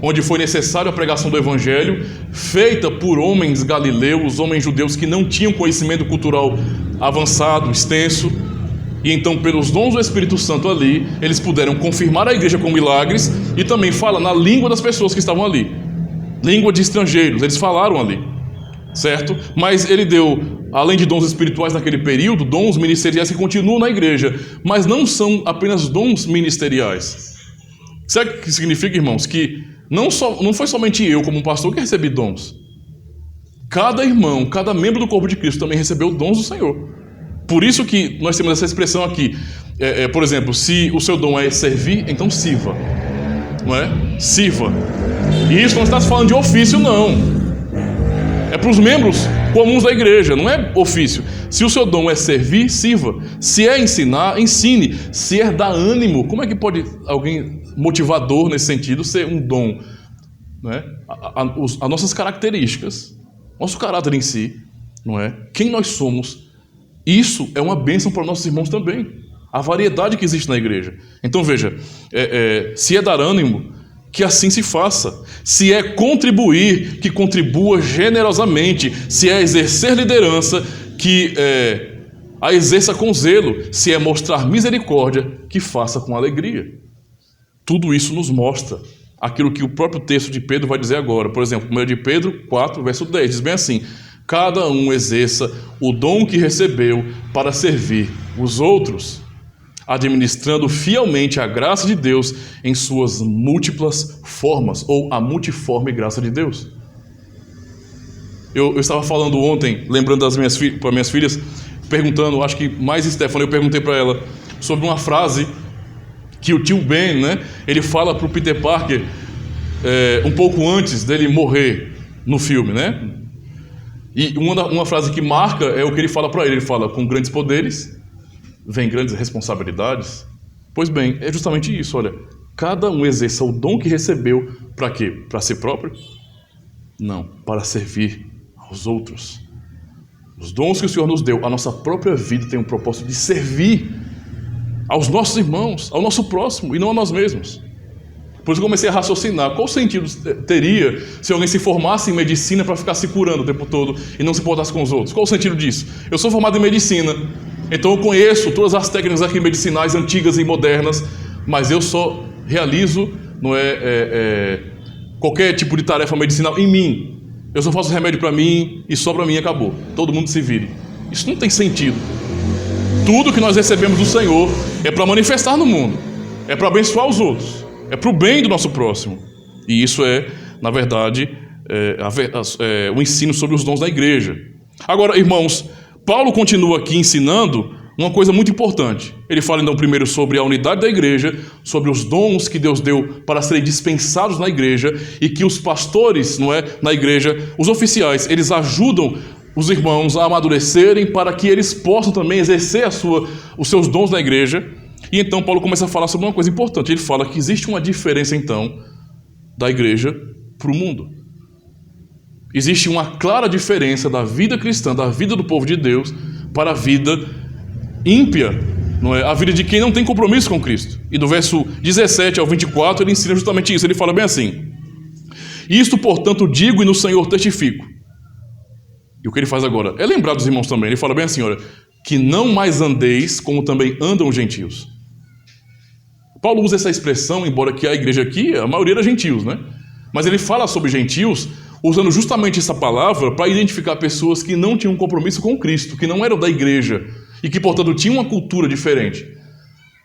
onde foi necessária a pregação do evangelho, feita por homens galileus, homens judeus que não tinham conhecimento cultural avançado, extenso, e então pelos dons do Espírito Santo ali, eles puderam confirmar a igreja com milagres e também falar na língua das pessoas que estavam ali. língua de estrangeiros, eles falaram ali, certo? Mas ele deu, além de dons espirituais naquele período, dons ministeriais que continuam na igreja, mas não são apenas dons ministeriais. Sabe o que significa, irmãos? Que não foi somente eu, como um pastor, que recebi dons. Cada irmão, cada membro do corpo de Cristo também recebeu dons do Senhor. Por isso que nós temos essa expressão aqui. Por exemplo, se o seu dom é servir, então sirva. Não é? Sirva. E isso não está se falando de ofício, não. É para os membros comuns da igreja, não é ofício. Se o seu dom é servir, sirva. Se é ensinar, ensine. Se é dar ânimo, como é que pode alguém motivador nesse sentido ser um dom? Não é? As nossas características, nosso caráter em si, não é? Quem nós somos, isso é uma bênção para nossos irmãos também. A variedade que existe na igreja. Então veja, se é dar ânimo, que assim se faça. Se é contribuir, que contribua generosamente. Se é exercer liderança, que a exerça com zelo. Se é mostrar misericórdia, que faça com alegria. Tudo isso nos mostra aquilo que o próprio texto de Pedro vai dizer agora. Por exemplo, 1 de Pedro 4, verso 10, diz bem assim: cada um exerça o dom que recebeu para servir os outros, administrando fielmente a graça de Deus em suas múltiplas formas, ou a multiforme graça de Deus. Eu estava falando ontem, lembrando para minhas filhas, perguntando, acho que mais Stephanie, eu perguntei para ela sobre uma frase que o tio Ben, né, ele fala para o Peter Parker um pouco antes dele morrer no filme, né? E uma frase que marca é o que ele fala para ele. Ele fala: com grandes poderes vem grandes responsabilidades. Pois bem, é justamente isso, olha. Cada um exerça o dom que recebeu para quê? Para si próprio? Não, para servir aos outros. Os dons que o Senhor nos deu, a nossa própria vida tem um propósito de servir aos nossos irmãos, ao nosso próximo e não a nós mesmos. Por isso eu comecei a raciocinar. Qual sentido teria se alguém se formasse em medicina para ficar se curando o tempo todo e não se importasse com os outros? Qual o sentido disso? Eu sou formado em medicina, então eu conheço todas as técnicas aqui medicinais antigas e modernas, mas eu só realizo qualquer tipo de tarefa medicinal em mim. Eu só faço remédio para mim e só para mim acabou. Todo mundo se vire. Isso não tem sentido. Tudo que nós recebemos do Senhor é para manifestar no mundo, é para abençoar os outros, é para o bem do nosso próximo. E isso na verdade, o ensino sobre os dons da igreja. Agora, irmãos, Paulo continua aqui ensinando uma coisa muito importante. Ele fala então primeiro sobre a unidade da igreja, sobre os dons que Deus deu para serem dispensados na igreja, e que os pastores, na igreja, os oficiais, eles ajudam os irmãos a amadurecerem para que eles possam também exercer os seus dons na igreja. E então Paulo começa a falar sobre uma coisa importante. Ele fala que existe uma diferença então da igreja para o mundo. Existe uma clara diferença da vida cristã, da vida do povo de Deus, para a vida ímpia, a vida de quem não tem compromisso com Cristo. E do verso 17 ao 24 ele ensina justamente isso. Ele fala bem assim: isto, portanto, digo e no Senhor testifico. E o que ele faz agora é lembrar dos irmãos também. Ele fala bem assim, olha, que não mais andeis como também andam os gentios. Paulo usa essa expressão, embora que a igreja aqui, a maioria era gentios, né? Mas ele fala sobre gentios usando justamente essa palavra para identificar pessoas que não tinham compromisso com Cristo, que não eram da igreja e que, portanto, tinham uma cultura diferente.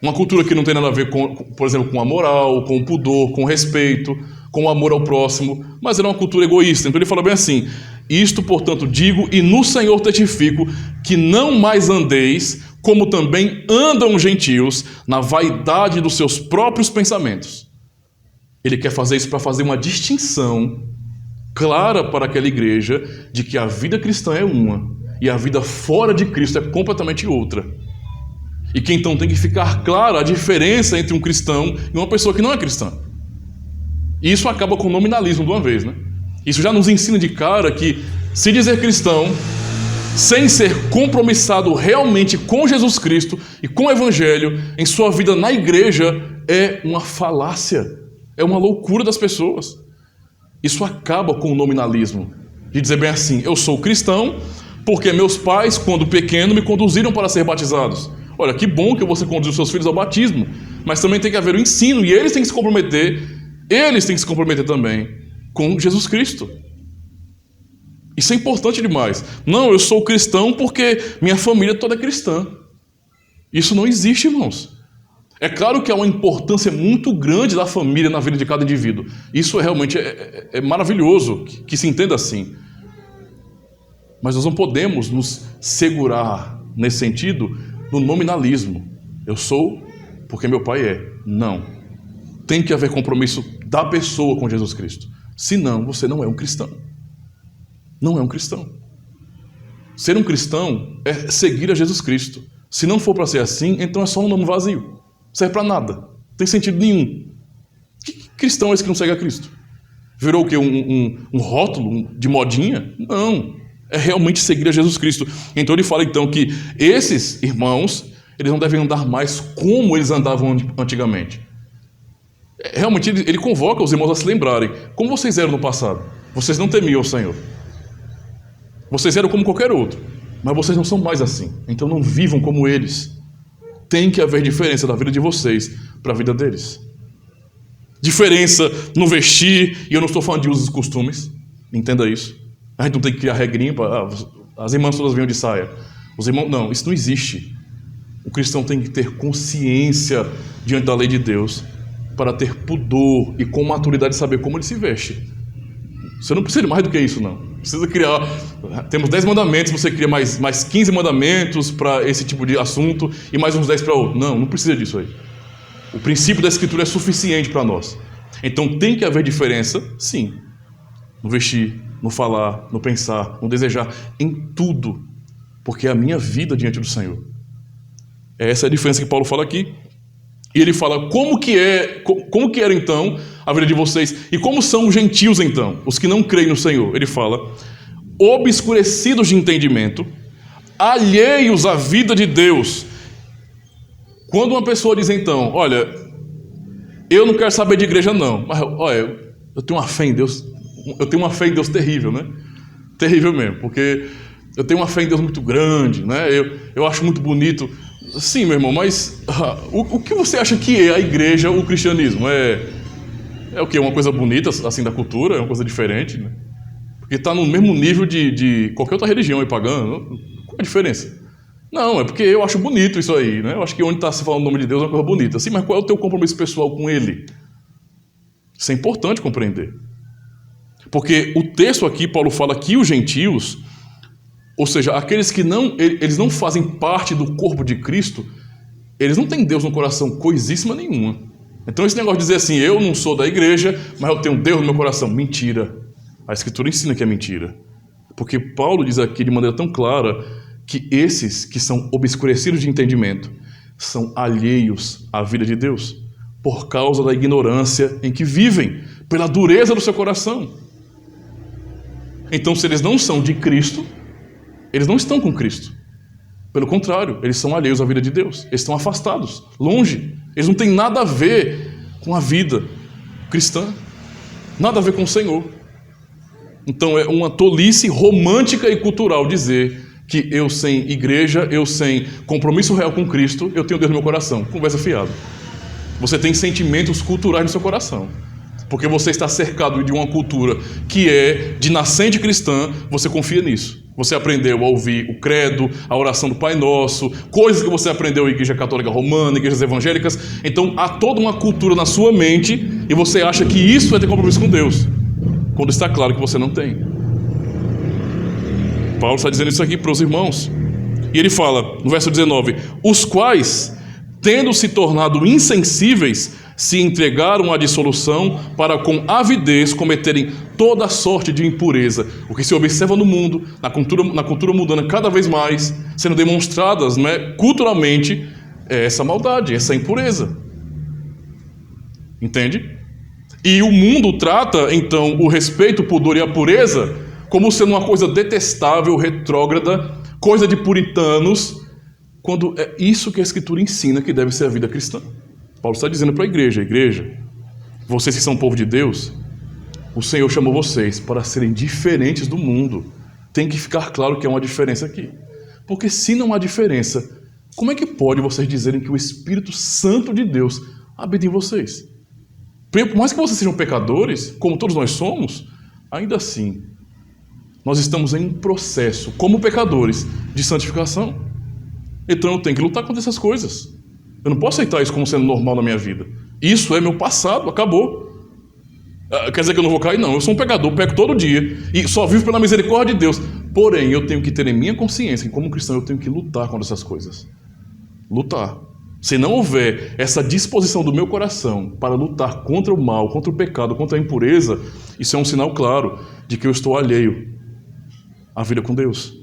Uma cultura que não tem nada a ver, por exemplo, com a moral, com o pudor, com o respeito, com o amor ao próximo, mas era uma cultura egoísta. Então ele fala bem assim: isto, portanto, digo e no Senhor testifico, que não mais andeis como também andam os gentios na vaidade dos seus próprios pensamentos. Ele quer fazer isso para fazer uma distinção clara para aquela igreja de que a vida cristã é uma e a vida fora de Cristo é completamente outra. E que então tem que ficar clara a diferença entre um cristão e uma pessoa que não é cristã. E isso acaba com o nominalismo de uma vez, né? Isso já nos ensina de cara que se dizer cristão sem ser compromissado realmente com Jesus Cristo e com o Evangelho em sua vida na igreja é uma falácia, é uma loucura das pessoas. Isso acaba com o nominalismo, de dizer bem assim: eu sou cristão porque meus pais, quando pequeno, me conduziram para ser batizados. Olha, que bom que você conduz os seus filhos ao batismo, mas também tem que haver o ensino, e eles têm que se comprometer também com Jesus Cristo. Isso é importante demais. Não, eu sou cristão porque minha família toda é cristã. Isso não existe, irmãos. É claro que há uma importância muito grande da família na vida de cada indivíduo. Isso realmente é maravilhoso que se entenda assim. Mas nós não podemos nos segurar, nesse sentido, no nominalismo. Eu sou porque meu pai é. Não. Tem que haver compromisso da pessoa com Jesus Cristo. Senão, você não é um cristão. Não é um cristão. Ser um cristão é seguir a Jesus Cristo. Se não for para ser assim, então é só um nome vazio. Não serve para nada. Não tem sentido nenhum. Que cristão é esse que não segue a Cristo? Virou o quê? Um rótulo de modinha? Não. É realmente seguir a Jesus Cristo. Então ele fala então que esses irmãos, eles não devem andar mais como eles andavam antigamente. Realmente ele convoca os irmãos a se lembrarem. Como vocês eram no passado? Vocês não temiam o Senhor. Vocês eram como qualquer outro, mas vocês não são mais assim. Então não vivam como eles. Tem que haver diferença da vida de vocês para a vida deles. Diferença no vestir, e eu não estou falando de usos e costumes, entenda isso. A gente não tem que criar regrinha para as irmãs todas venham de saia. Os irmãos, não, isso não existe. O cristão tem que ter consciência diante da lei de Deus para ter pudor e com maturidade saber como ele se veste. Você não precisa de mais do que isso, não. Precisa criar... Temos 10 mandamentos, você cria mais 15 mandamentos para esse tipo de assunto e mais uns 10 para outro. Não precisa disso aí. O princípio da Escritura é suficiente para nós. Então tem que haver diferença, sim. No vestir, no falar, no pensar, no desejar, em tudo. Porque é a minha vida diante do Senhor. Essa é a diferença que Paulo fala aqui. E ele fala como que era então a vida de vocês e como são os gentios então, os que não creem no Senhor. Ele fala, obscurecidos de entendimento, alheios à vida de Deus. Quando uma pessoa diz então, olha, eu não quero saber de igreja não, mas olha, eu tenho uma fé em Deus, terrível, né? Terrível mesmo, porque eu tenho uma fé em Deus muito grande, né? Eu acho muito bonito. Sim, meu irmão, mas o que você acha que é a igreja, o cristianismo? É o quê? Uma coisa bonita, assim, da cultura? É uma coisa diferente, né? Porque está no mesmo nível de qualquer outra religião aí pagana. Qual é a diferença? Não, é porque eu acho bonito isso aí, né? Eu acho que onde está se falando o nome de Deus é uma coisa bonita. Sim, mas qual é o teu compromisso pessoal com Ele? Isso é importante compreender. Porque o texto aqui, Paulo fala que os gentios... Ou seja, aqueles que eles não fazem parte do corpo de Cristo, eles não têm Deus no coração coisíssima nenhuma. Então esse negócio de dizer assim, eu não sou da igreja, mas eu tenho Deus no meu coração. Mentira. A Escritura ensina que é mentira. Porque Paulo diz aqui de maneira tão clara que esses que são obscurecidos de entendimento são alheios à vida de Deus, por causa da ignorância em que vivem, pela dureza do seu coração. Então se eles não são de Cristo, eles não estão com Cristo. Pelo contrário, eles são alheios à vida de Deus. Eles estão afastados, longe. Eles não têm nada a ver com a vida cristã. Nada a ver com o Senhor. Então é uma tolice romântica e cultural dizer que eu sem igreja, eu sem compromisso real com Cristo, eu tenho Deus no meu coração. Conversa fiada. Você tem sentimentos culturais no seu coração. Porque você está cercado de uma cultura que é de nascente cristã, você confia nisso. Você aprendeu a ouvir o credo, a oração do Pai Nosso, coisas que você aprendeu em igreja católica romana, igrejas evangélicas. Então há toda uma cultura na sua mente e você acha que isso é ter compromisso com Deus, quando está claro que você não tem. Paulo está dizendo isso aqui para os irmãos. E ele fala, no verso 19, os quais, tendo se tornado insensíveis, se entregaram à dissolução para com avidez cometerem toda sorte de impureza. O que se observa no mundo, na cultura mundana cada vez mais, sendo demonstradas, né, culturalmente, é essa maldade, essa impureza. Entende? E o mundo trata, então, o respeito, o pudor e a pureza como sendo uma coisa detestável, retrógrada, coisa de puritanos, quando é isso que a Escritura ensina que deve ser a vida cristã. Paulo está dizendo para a igreja, vocês que são povo de Deus, o Senhor chamou vocês para serem diferentes do mundo. Tem que ficar claro que há uma diferença aqui. Porque se não há diferença, como é que pode vocês dizerem que o Espírito Santo de Deus habita em vocês? Por mais que vocês sejam pecadores, como todos nós somos, ainda assim, nós estamos em um processo, como pecadores, de santificação. Então eu tenho que lutar contra essas coisas. Eu não posso aceitar isso como sendo normal na minha vida. Isso é meu passado, acabou. Quer dizer que eu não vou cair? Não, eu sou um pecador, peco todo dia e só vivo pela misericórdia de Deus. Porém, eu tenho que ter em minha consciência que como cristão eu tenho que lutar contra essas coisas. Lutar. Se não houver essa disposição do meu coração para lutar contra o mal, contra o pecado, contra a impureza, isso é um sinal claro de que eu estou alheio à vida com Deus.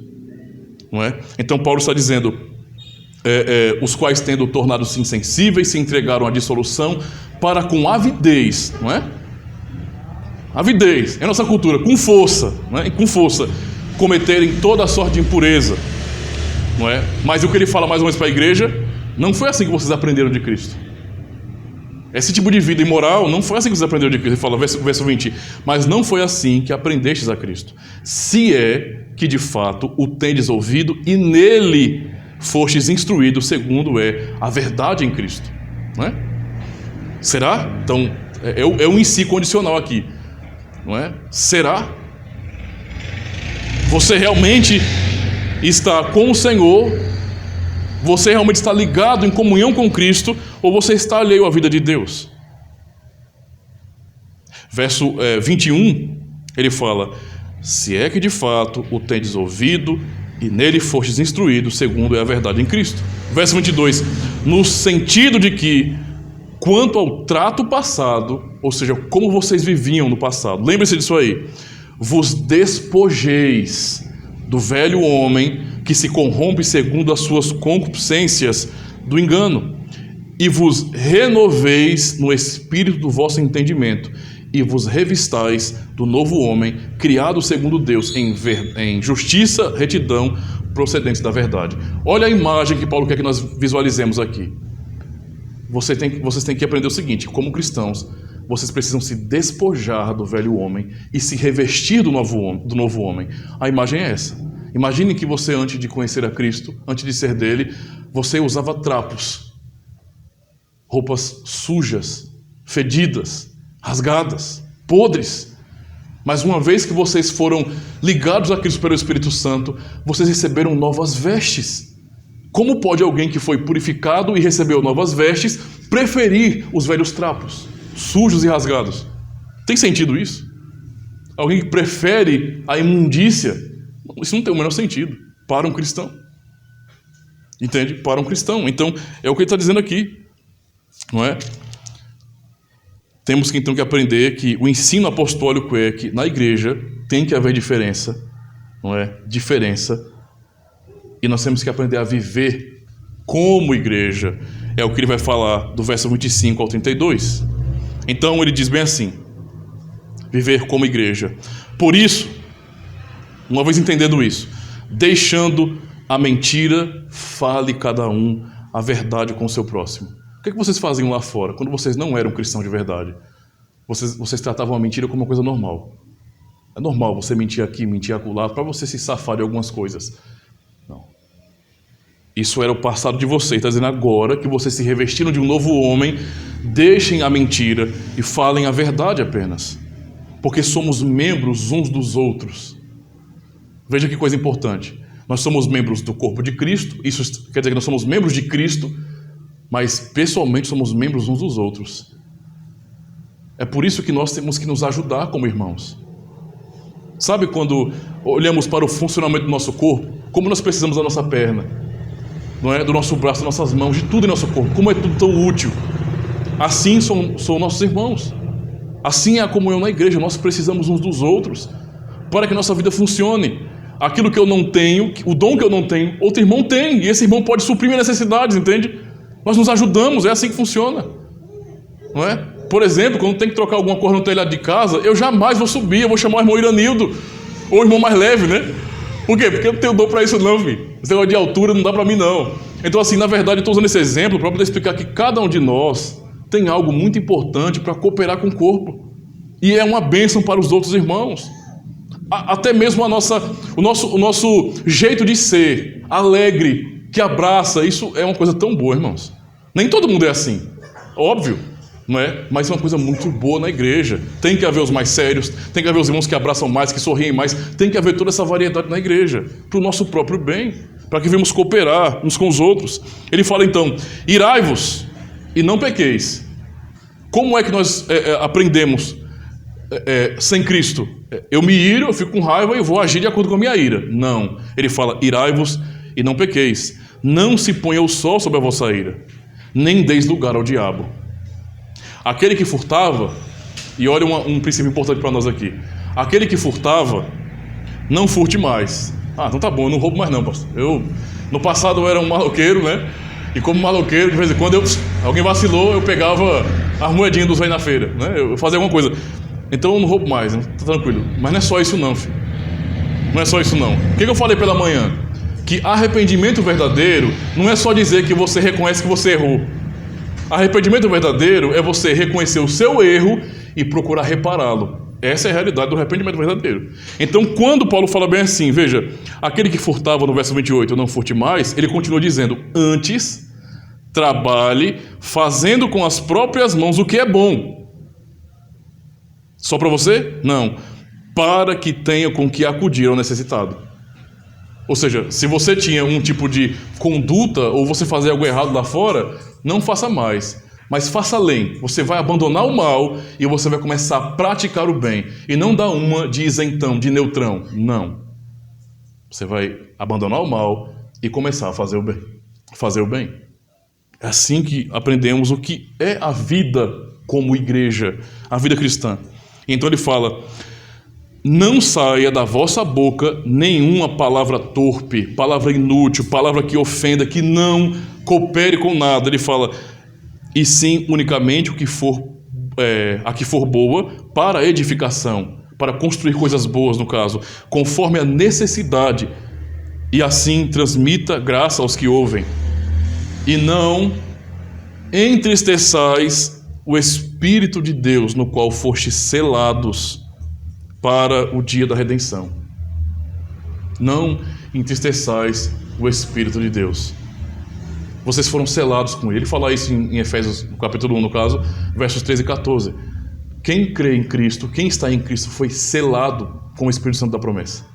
Não é? Então Paulo está dizendo, os quais tendo tornado-se insensíveis, se entregaram à dissolução para com avidez, não é? Avidez, é a nossa cultura, com força, não é? Com força, cometerem toda a sorte de impureza, não é? Mas o que ele fala mais ou menos para a igreja, não foi assim que vocês aprenderam de Cristo. Esse tipo de vida imoral não foi assim que vocês aprenderam de Cristo. Ele fala, verso 20, mas não foi assim que aprendestes a Cristo, se é que de fato o tendes ouvido e nele fostes instruídos segundo é a verdade em Cristo, não é? Será? Então, é um em si condicional aqui, não é? Será? Você realmente está com o Senhor? Você realmente está ligado em comunhão com Cristo? Ou você está alheio à vida de Deus? Verso 21, ele fala, se é que de fato o tendes ouvido e nele fostes instruídos, segundo é a verdade em Cristo. Verso 22, no sentido de que, quanto ao trato passado, ou seja, como vocês viviam no passado, lembre-se disso aí, vos despojeis do velho homem que se corrompe segundo as suas concupiscências do engano, e vos renoveis no espírito do vosso entendimento, e vos revistais do novo homem, criado segundo Deus, em justiça, retidão, procedentes da verdade. Olha a imagem que Paulo quer que nós visualizemos aqui. Vocês têm que aprender o seguinte, como cristãos, vocês precisam se despojar do velho homem e se revestir do novo homem. A imagem é essa. Imagine que você, antes de conhecer a Cristo, antes de ser dele, você usava trapos, roupas sujas, fedidas, rasgadas, podres. Mas uma vez que vocês foram ligados a Cristo pelo Espírito Santo, vocês receberam novas vestes. Como pode alguém que foi purificado e recebeu novas vestes preferir os velhos trapos, sujos e rasgados? Tem sentido isso? Alguém que prefere a imundícia? Isso não tem o menor sentido para um cristão. Entende? Para um cristão. Então, é o que ele está dizendo aqui. Não é? Temos então que aprender que o ensino apostólico é que na igreja tem que haver diferença. Não é? Diferença. E nós temos que aprender a viver como igreja. É o que ele vai falar do verso 25 ao 32. Então ele diz bem assim: viver como igreja. Por isso, uma vez entendendo isso, deixando a mentira, fale cada um a verdade com o seu próximo. O que vocês faziam lá fora, quando vocês não eram cristãos de verdade? Vocês tratavam a mentira como uma coisa normal. É normal você mentir aqui, mentir acolá, para você se safar de algumas coisas. Não. Isso era o passado de vocês. Está dizendo agora que vocês se revestiram de um novo homem, deixem a mentira e falem a verdade apenas. Porque somos membros uns dos outros. Veja que coisa importante. Nós somos membros do corpo de Cristo. Isso quer dizer que nós somos membros de Cristo, mas pessoalmente somos membros uns dos outros. É por isso que nós temos que nos ajudar como irmãos. Sabe quando olhamos para o funcionamento do nosso corpo, como nós precisamos da nossa perna, não é? Do nosso braço, das nossas mãos, de tudo em nosso corpo, como é tudo tão útil. Assim são nossos irmãos. Assim é a comunhão na igreja. Nós precisamos uns dos outros para que a nossa vida funcione. Aquilo que eu não tenho, o dom que eu não tenho, outro irmão tem, e esse irmão pode suprir minhas necessidades, entende? Nós nos ajudamos, é assim que funciona, não é? Por exemplo, quando tem que trocar alguma coisa no telhado de casa, eu jamais vou subir, eu vou chamar o irmão Iranildo, ou o irmão mais leve, né? Por quê? Porque eu não tenho dom para isso não, filho. Esse negócio de altura não dá para mim não. Então assim, na verdade, eu estou usando esse exemplo para poder explicar que cada um de nós tem algo muito importante para cooperar com o corpo, e é uma bênção para os outros irmãos. Até mesmo o nosso jeito de ser, alegre, que abraça, isso é uma coisa tão boa, irmãos. Nem todo mundo é assim, óbvio. não é? Mas é uma coisa muito boa na igreja. Tem que haver os mais sérios, tem que haver os irmãos que abraçam mais, que sorriem mais, tem que haver toda essa variedade na igreja, para o nosso próprio bem, para que venhamos cooperar uns com os outros. Ele fala então, irai-vos e não pequeis. Como é que nós aprendemos sem Cristo? Eu me iro, eu fico com raiva e vou agir de acordo com a minha ira. Não, ele fala, irai-vos e não pequeis. Não se ponha o sol sobre a vossa ira, nem deis lugar ao diabo. Aquele que furtava, e olha um princípio importante para nós aqui, aquele que furtava, não furte mais. Ah, então tá bom, eu não roubo mais não, pastor. No passado eu era um maloqueiro, né? E como maloqueiro, de vez em quando alguém vacilou, eu pegava as moedinhas dos reis na feira, né? Eu fazia alguma coisa. Então eu não roubo mais, né? Tá tranquilo. Mas não é só isso não, filho. Não é só isso não. O que eu falei pela manhã? Que arrependimento verdadeiro não é só dizer que você reconhece que você errou. Arrependimento verdadeiro é você reconhecer o seu erro e procurar repará-lo. Essa é a realidade do arrependimento verdadeiro. Então, quando Paulo fala bem assim, veja, aquele que furtava no verso 28, não furte mais, ele continua dizendo, antes, trabalhe fazendo com as próprias mãos o que é bom. Só para você? Não. Para que tenha com que acudir ao necessitado. Ou seja, se você tinha um tipo de conduta ou você fazia algo errado lá fora, não faça mais, mas faça além. Você vai abandonar o mal e você vai começar a praticar o bem. E não dar uma de isentão, de neutrão. Não. Você vai abandonar o mal e começar a fazer o bem. Fazer o bem. É assim que aprendemos o que é a vida como igreja, a vida cristã. Então ele fala, não saia da vossa boca nenhuma palavra torpe, palavra inútil, palavra que ofenda, que não coopere com nada. Ele fala, e sim unicamente a que for boa para a edificação, para construir coisas boas no caso, conforme a necessidade, e assim transmita graça aos que ouvem. E não entristeçais o Espírito de Deus, no qual fostes selados para o dia da redenção. Não entristeçais o Espírito de Deus. Vocês foram selados com ele. Ele fala isso em Efésios, no capítulo 1, no caso, versos 13 e 14. Quem crê em Cristo, quem está em Cristo, foi selado com o Espírito Santo da promessa.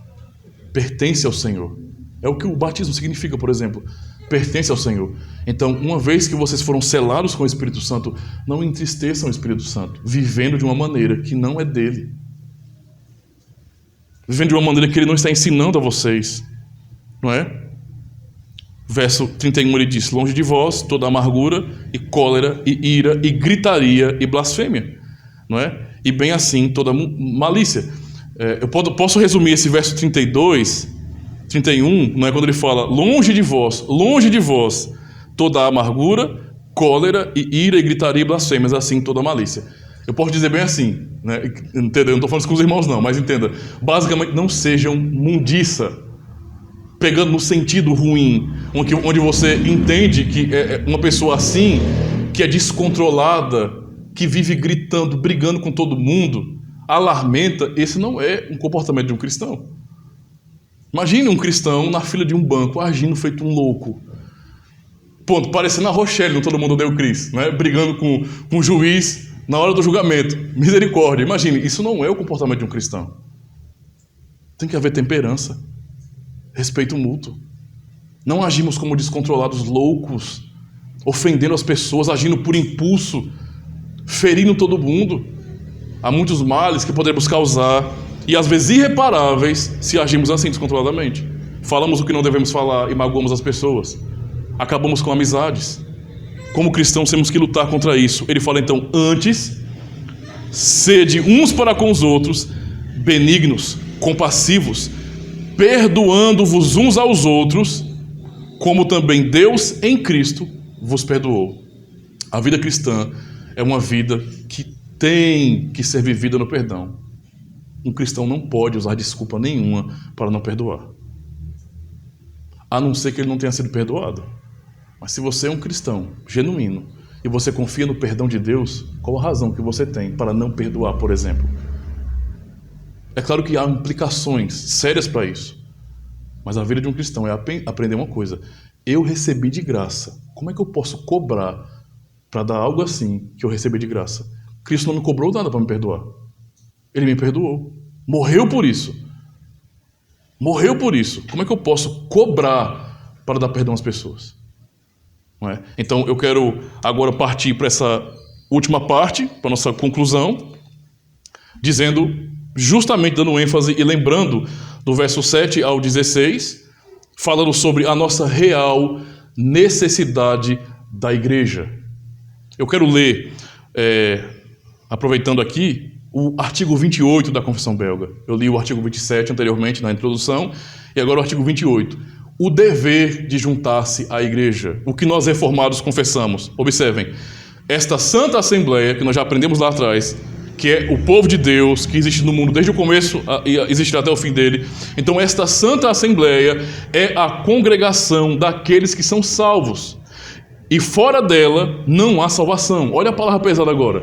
Pertence ao Senhor. É o que o batismo significa, por exemplo. Pertence ao Senhor. Então, uma vez que vocês foram selados com o Espírito Santo, não entristeçam o Espírito Santo, vivendo de uma maneira que não é dele. Vivendo de uma maneira que ele não está ensinando a vocês. Não é? Verso 31 ele diz, longe de vós toda amargura e cólera e ira e gritaria e blasfêmia. Não é? E bem assim toda malícia. Eu posso resumir esse verso 32, 31, não é, quando ele fala, longe de vós toda amargura, cólera e ira e gritaria e blasfêmias, assim toda malícia. Eu posso dizer bem assim, né? Entendeu? Eu não estou falando isso com os irmãos não, mas entenda, basicamente não sejam mundiça, pegando no sentido ruim, onde você entende que é uma pessoa assim, que é descontrolada, que vive gritando, brigando com todo mundo, alarmenta. Esse não é um comportamento de um cristão. Imagine um cristão na fila de um banco, agindo feito um louco. Ponto, parecendo a Rochelle, no Todo Mundo Odeia o Chris, né? Brigando com o juiz na hora do julgamento. Misericórdia. Imagine, isso não é o comportamento de um cristão. Tem que haver temperança, respeito mútuo. Não agimos como descontrolados loucos, ofendendo as pessoas, agindo por impulso, ferindo todo mundo. Há muitos males que podemos causar, e às vezes irreparáveis, se agimos assim descontroladamente. Falamos o que não devemos falar e magoamos as pessoas. Acabamos com amizades. Como cristãos temos que lutar contra isso. Ele fala então, antes, sede uns para com os outros, benignos, compassivos, perdoando-vos uns aos outros, como também Deus em Cristo vos perdoou. A vida cristã é uma vida que tem que ser vivida no perdão. Um cristão não pode usar desculpa nenhuma para não perdoar, a não ser que ele não tenha sido perdoado. Mas se você é um cristão genuíno e você confia no perdão de Deus, qual a razão que você tem para não perdoar, por exemplo? É claro que há implicações sérias para isso, mas a vida de um cristão é aprender uma coisa: eu recebi de graça, como é que eu posso cobrar para dar algo assim que eu recebi de graça. Cristo não me cobrou nada para me perdoar. Ele me perdoou. Morreu por isso. Morreu por isso. Como é que eu posso cobrar para dar perdão às pessoas? Não é? Então eu quero agora partir para essa última parte, para a nossa conclusão, dizendo, justamente dando ênfase e lembrando do verso 7 ao 16, falando sobre a nossa real necessidade da igreja. Eu quero ler, aproveitando aqui, o artigo 28 da Confissão Belga. Eu li o artigo 27 anteriormente na introdução, e agora o artigo 28. O dever de juntar-se à igreja. O que nós reformados confessamos. Observem, esta Santa Assembleia, que nós já aprendemos lá atrás, que é o povo de Deus, que existe no mundo desde o começo e existirá até o fim dele. Então esta Santa Assembleia é a congregação daqueles que são salvos. E fora dela não há salvação. Olha a palavra pesada agora.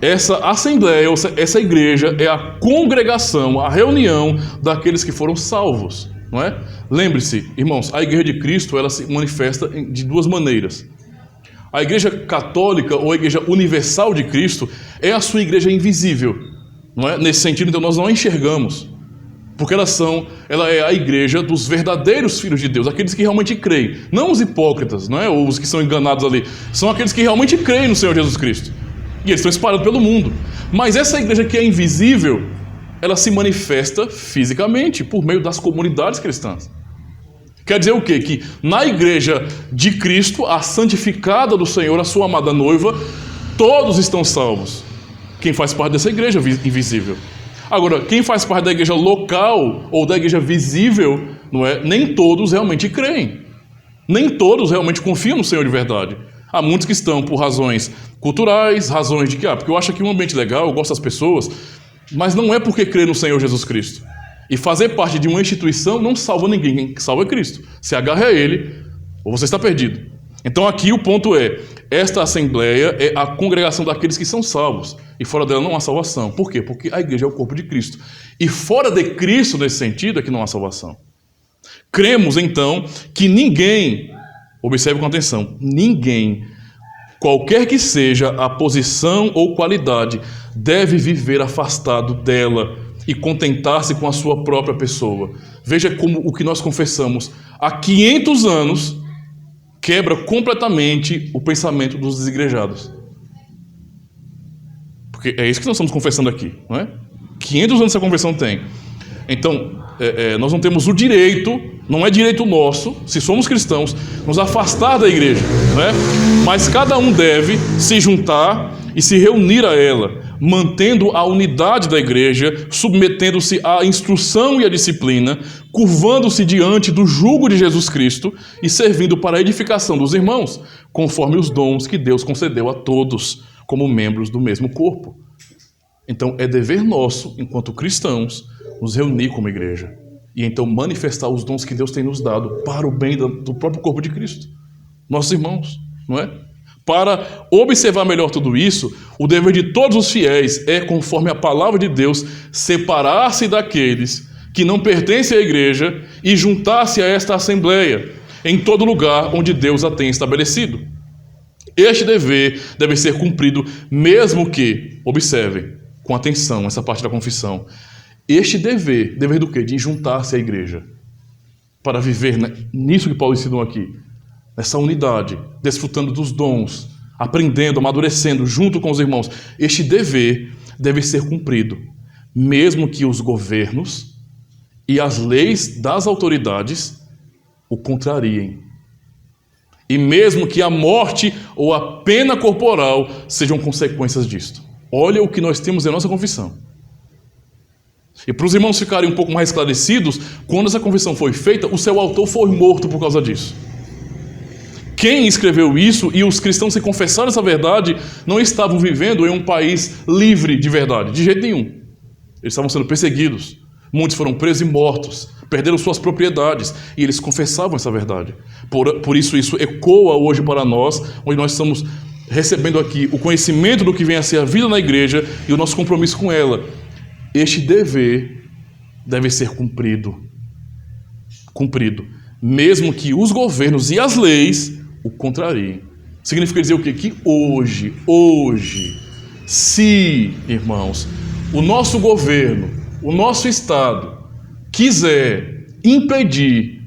Essa Assembleia, essa igreja é a congregação, a reunião daqueles que foram salvos. Não é? Lembre-se, irmãos, a igreja de Cristo ela se manifesta de duas maneiras. A igreja católica ou a igreja universal de Cristo é a sua igreja invisível, não é? Nesse sentido, então, nós não a enxergamos, porque ela é a igreja dos verdadeiros filhos de Deus, aqueles que realmente creem, não os hipócritas, não é? Ou os que são enganados ali, são aqueles que realmente creem no Senhor Jesus Cristo, e eles estão espalhados pelo mundo. Mas essa igreja que é invisível, ela se manifesta fisicamente por meio das comunidades cristãs. Quer dizer o quê? Que na igreja de Cristo, a santificada do Senhor, a sua amada noiva, todos estão salvos. Quem faz parte dessa igreja invisível. Agora, quem faz parte da igreja local ou da igreja visível, não é? Nem todos realmente creem. Nem todos realmente confiam no Senhor de verdade. Há muitos que estão por razões culturais, razões de que, porque eu acho aqui um ambiente legal, eu gosto das pessoas, mas não é porque crê no Senhor Jesus Cristo. E fazer parte de uma instituição não salva ninguém, quem salva é Cristo. Se agarra a Ele, ou você está perdido. Então aqui o ponto é, esta Assembleia é a congregação daqueles que são salvos, e fora dela não há salvação. Por quê? Porque a igreja é o corpo de Cristo. E fora de Cristo, nesse sentido, é que não há salvação. Cremos, então, que ninguém, observe com atenção, ninguém, qualquer que seja a posição ou qualidade, deve viver afastado dela e contentar-se com a sua própria pessoa. Veja como o que nós confessamos há 500 anos quebra completamente o pensamento dos desigrejados. Porque é isso que nós estamos confessando aqui, não é? 500 anos essa confissão tem. Então, nós não temos o direito, não é direito nosso, se somos cristãos, nos afastar da igreja, não é? Mas cada um deve se juntar e se reunir a ela, mantendo a unidade da igreja, submetendo-se à instrução e à disciplina, curvando-se diante do jugo de Jesus Cristo e servindo para a edificação dos irmãos, conforme os dons que Deus concedeu a todos, como membros do mesmo corpo. Então, é dever nosso, enquanto cristãos, nos reunir como igreja e então manifestar os dons que Deus tem nos dado para o bem do próprio corpo de Cristo, nossos irmãos, não é? Para observar melhor tudo isso, o dever de todos os fiéis é, conforme a palavra de Deus, separar-se daqueles que não pertencem à igreja e juntar-se a esta assembleia, em todo lugar onde Deus a tem estabelecido. Este dever deve ser cumprido, mesmo que, observem, com atenção essa parte da confissão, este dever do quê? De juntar-se à igreja, para viver nisso que Paulo ensinou aqui, nessa unidade, desfrutando dos dons, aprendendo, amadurecendo junto com os irmãos. Este dever deve ser cumprido, mesmo que os governos e as leis das autoridades o contrariem. E mesmo que a morte ou a pena corporal sejam consequências disto. Olha o que nós temos em nossa confissão. E para os irmãos ficarem um pouco mais esclarecidos, quando essa confissão foi feita, o seu autor foi morto por causa disso. Quem escreveu isso e os cristãos que confessaram essa verdade não estavam vivendo em um país livre de verdade, de jeito nenhum. Eles estavam sendo perseguidos. Muitos foram presos e mortos, perderam suas propriedades, e eles confessavam essa verdade. Por isso ecoa hoje para nós, onde nós estamos recebendo aqui o conhecimento do que vem a ser a vida na igreja e o nosso compromisso com ela. Este dever deve ser cumprido, mesmo que os governos e as leis o contrariem. Significa dizer o quê? Que hoje, se, irmãos, o nosso governo, o nosso Estado quiser impedir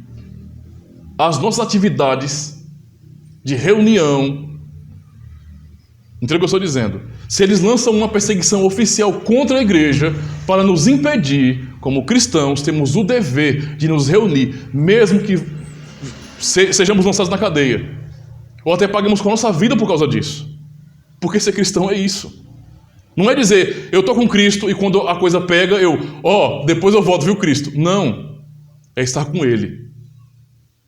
as nossas atividades de reunião, entendeu o que eu estou dizendo? Se eles lançam uma perseguição oficial contra a igreja para nos impedir, como cristãos, temos o dever de nos reunir, mesmo que sejamos lançados na cadeia, ou até paguemos com a nossa vida por causa disso. Porque ser cristão é isso. Não é dizer, eu estou com Cristo e quando a coisa pega, depois eu volto, viu, Cristo? Não. É estar com Ele.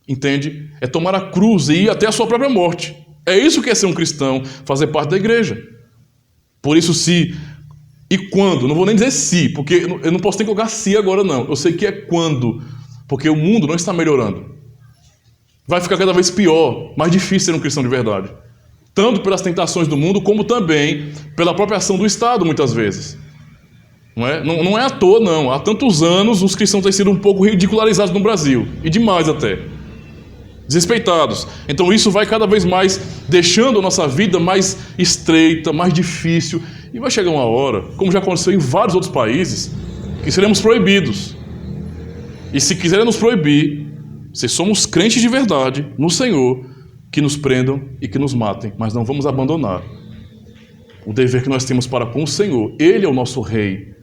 Entende? É tomar a cruz e ir até a sua própria morte. É isso que é ser um cristão, fazer parte da igreja. Por isso, se e quando, não vou nem dizer se, porque eu não posso nem colocar se agora não. Eu sei que é quando, porque o mundo não está melhorando. Vai ficar cada vez pior, mais difícil ser um cristão de verdade. Tanto pelas tentações do mundo, como também pela própria ação do Estado, muitas vezes. Não é à toa, não. Há tantos anos, os cristãos têm sido um pouco ridicularizados no Brasil. E demais até. Desrespeitados. Então isso vai cada vez mais deixando a nossa vida mais estreita, mais difícil. E vai chegar uma hora, como já aconteceu em vários outros países, que seremos proibidos. E se quiserem nos proibir, se somos crentes de verdade no Senhor, que nos prendam e que nos matem, mas não vamos abandonar o dever que nós temos para com o Senhor. Ele é o nosso rei.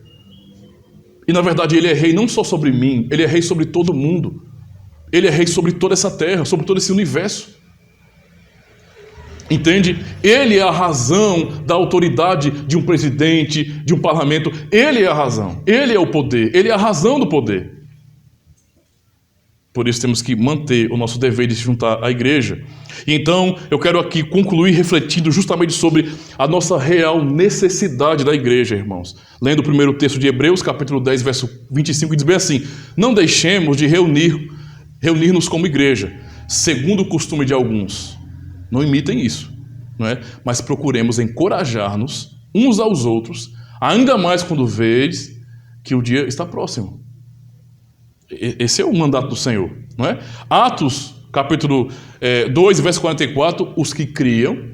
E na verdade Ele é rei não só sobre mim, Ele é rei sobre todo mundo. Ele é rei sobre toda essa terra, sobre todo esse universo. Entende? Ele é a razão da autoridade de um presidente, de um parlamento. Ele é a razão. Ele é o poder. Ele é a razão do poder. Por isso temos que manter o nosso dever de se juntar à igreja. E então eu quero aqui concluir refletindo justamente sobre a nossa real necessidade da igreja, irmãos. Lendo o primeiro texto de Hebreus, capítulo 10, verso 25, diz bem assim: não deixemos de reunir-nos como igreja, segundo o costume de alguns. Não imitem isso, não é? Mas procuremos encorajar-nos uns aos outros, ainda mais quando vês que o dia está próximo. Esse é o mandato do Senhor, não é? Atos, capítulo 2, verso 44, os que criam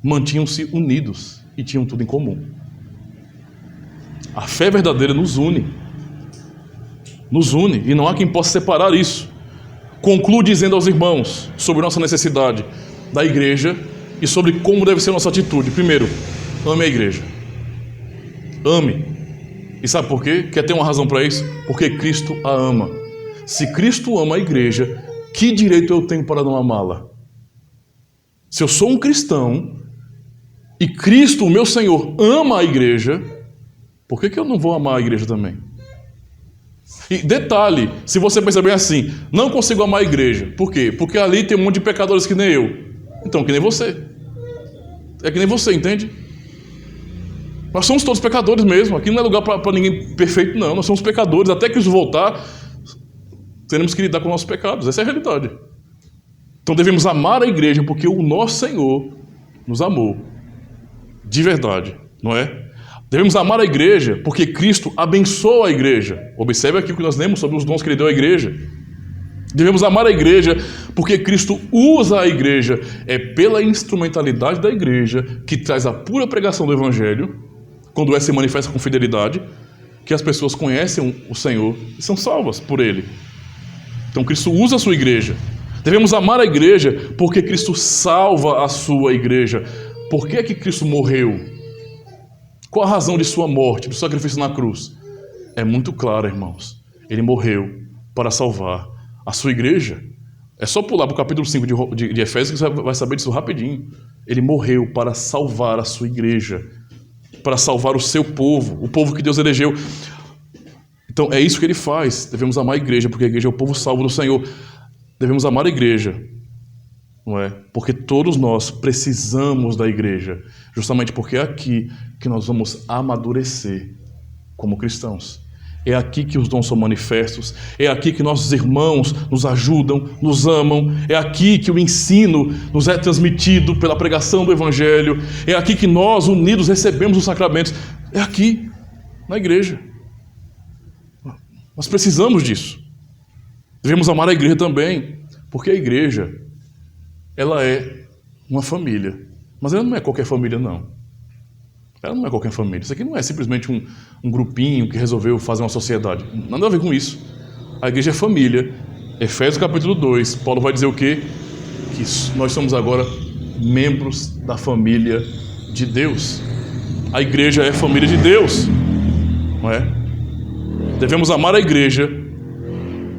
mantinham-se unidos e tinham tudo em comum. A fé verdadeira nos une, e não há quem possa separar isso. Concluo dizendo aos irmãos sobre nossa necessidade da igreja e sobre como deve ser a nossa atitude. Primeiro, ame a igreja. Ame. E sabe por quê? Quer ter uma razão para isso? Porque Cristo a ama. Se Cristo ama a igreja, que direito eu tenho para não amá-la? Se eu sou um cristão e Cristo, o meu Senhor, ama a igreja, por que eu não vou amar a igreja também? E detalhe, se você pensa bem assim, não consigo amar a igreja. Por quê? Porque ali tem um monte de pecadores que nem eu. Então, que nem você. É que nem você, entende? Nós somos todos pecadores mesmo. Aqui não é lugar para ninguém perfeito, não. Nós somos pecadores. Até que isso voltar, teremos que lidar com nossos pecados. Essa é a realidade. Então devemos amar a igreja porque o nosso Senhor nos amou. De verdade, não é? Devemos amar a igreja porque Cristo abençoa a igreja. Observe aqui o que nós lemos sobre os dons que Ele deu à igreja. Devemos amar a igreja porque Cristo usa a igreja. É pela instrumentalidade da igreja que traz a pura pregação do Evangelho, quando essa se manifesta com fidelidade, que as pessoas conhecem o Senhor e são salvas por Ele. Então Cristo usa a sua igreja. Devemos amar a igreja porque Cristo salva a sua igreja. Por que é que Cristo morreu? Qual a razão de sua morte, do sacrifício na cruz? É muito claro, irmãos. Ele morreu para salvar a sua igreja. É só pular para o capítulo 5 de Efésios que você vai saber disso rapidinho. Ele morreu para salvar a sua igreja, para salvar o seu povo, o povo que Deus elegeu. Então é isso que Ele faz. Devemos amar a igreja, porque a igreja é o povo salvo do Senhor. Devemos amar a igreja, não é? Porque todos nós precisamos da igreja, justamente porque é aqui que nós vamos amadurecer como cristãos. É aqui que os dons são manifestos, é aqui que nossos irmãos nos ajudam, nos amam, é aqui que o ensino nos é transmitido pela pregação do Evangelho, é aqui que nós, unidos, recebemos os sacramentos, é aqui, na igreja. Nós precisamos disso. Devemos amar a igreja também, porque a igreja, ela é uma família. Mas ela não é qualquer família, não. Ela não é qualquer família. Isso aqui não é simplesmente um grupinho que resolveu fazer uma sociedade. Nada a ver com isso. A igreja é família. Efésios capítulo 2, Paulo vai dizer o quê? Que nós somos agora membros da família de Deus. A igreja é família de Deus, não é? Devemos amar a igreja,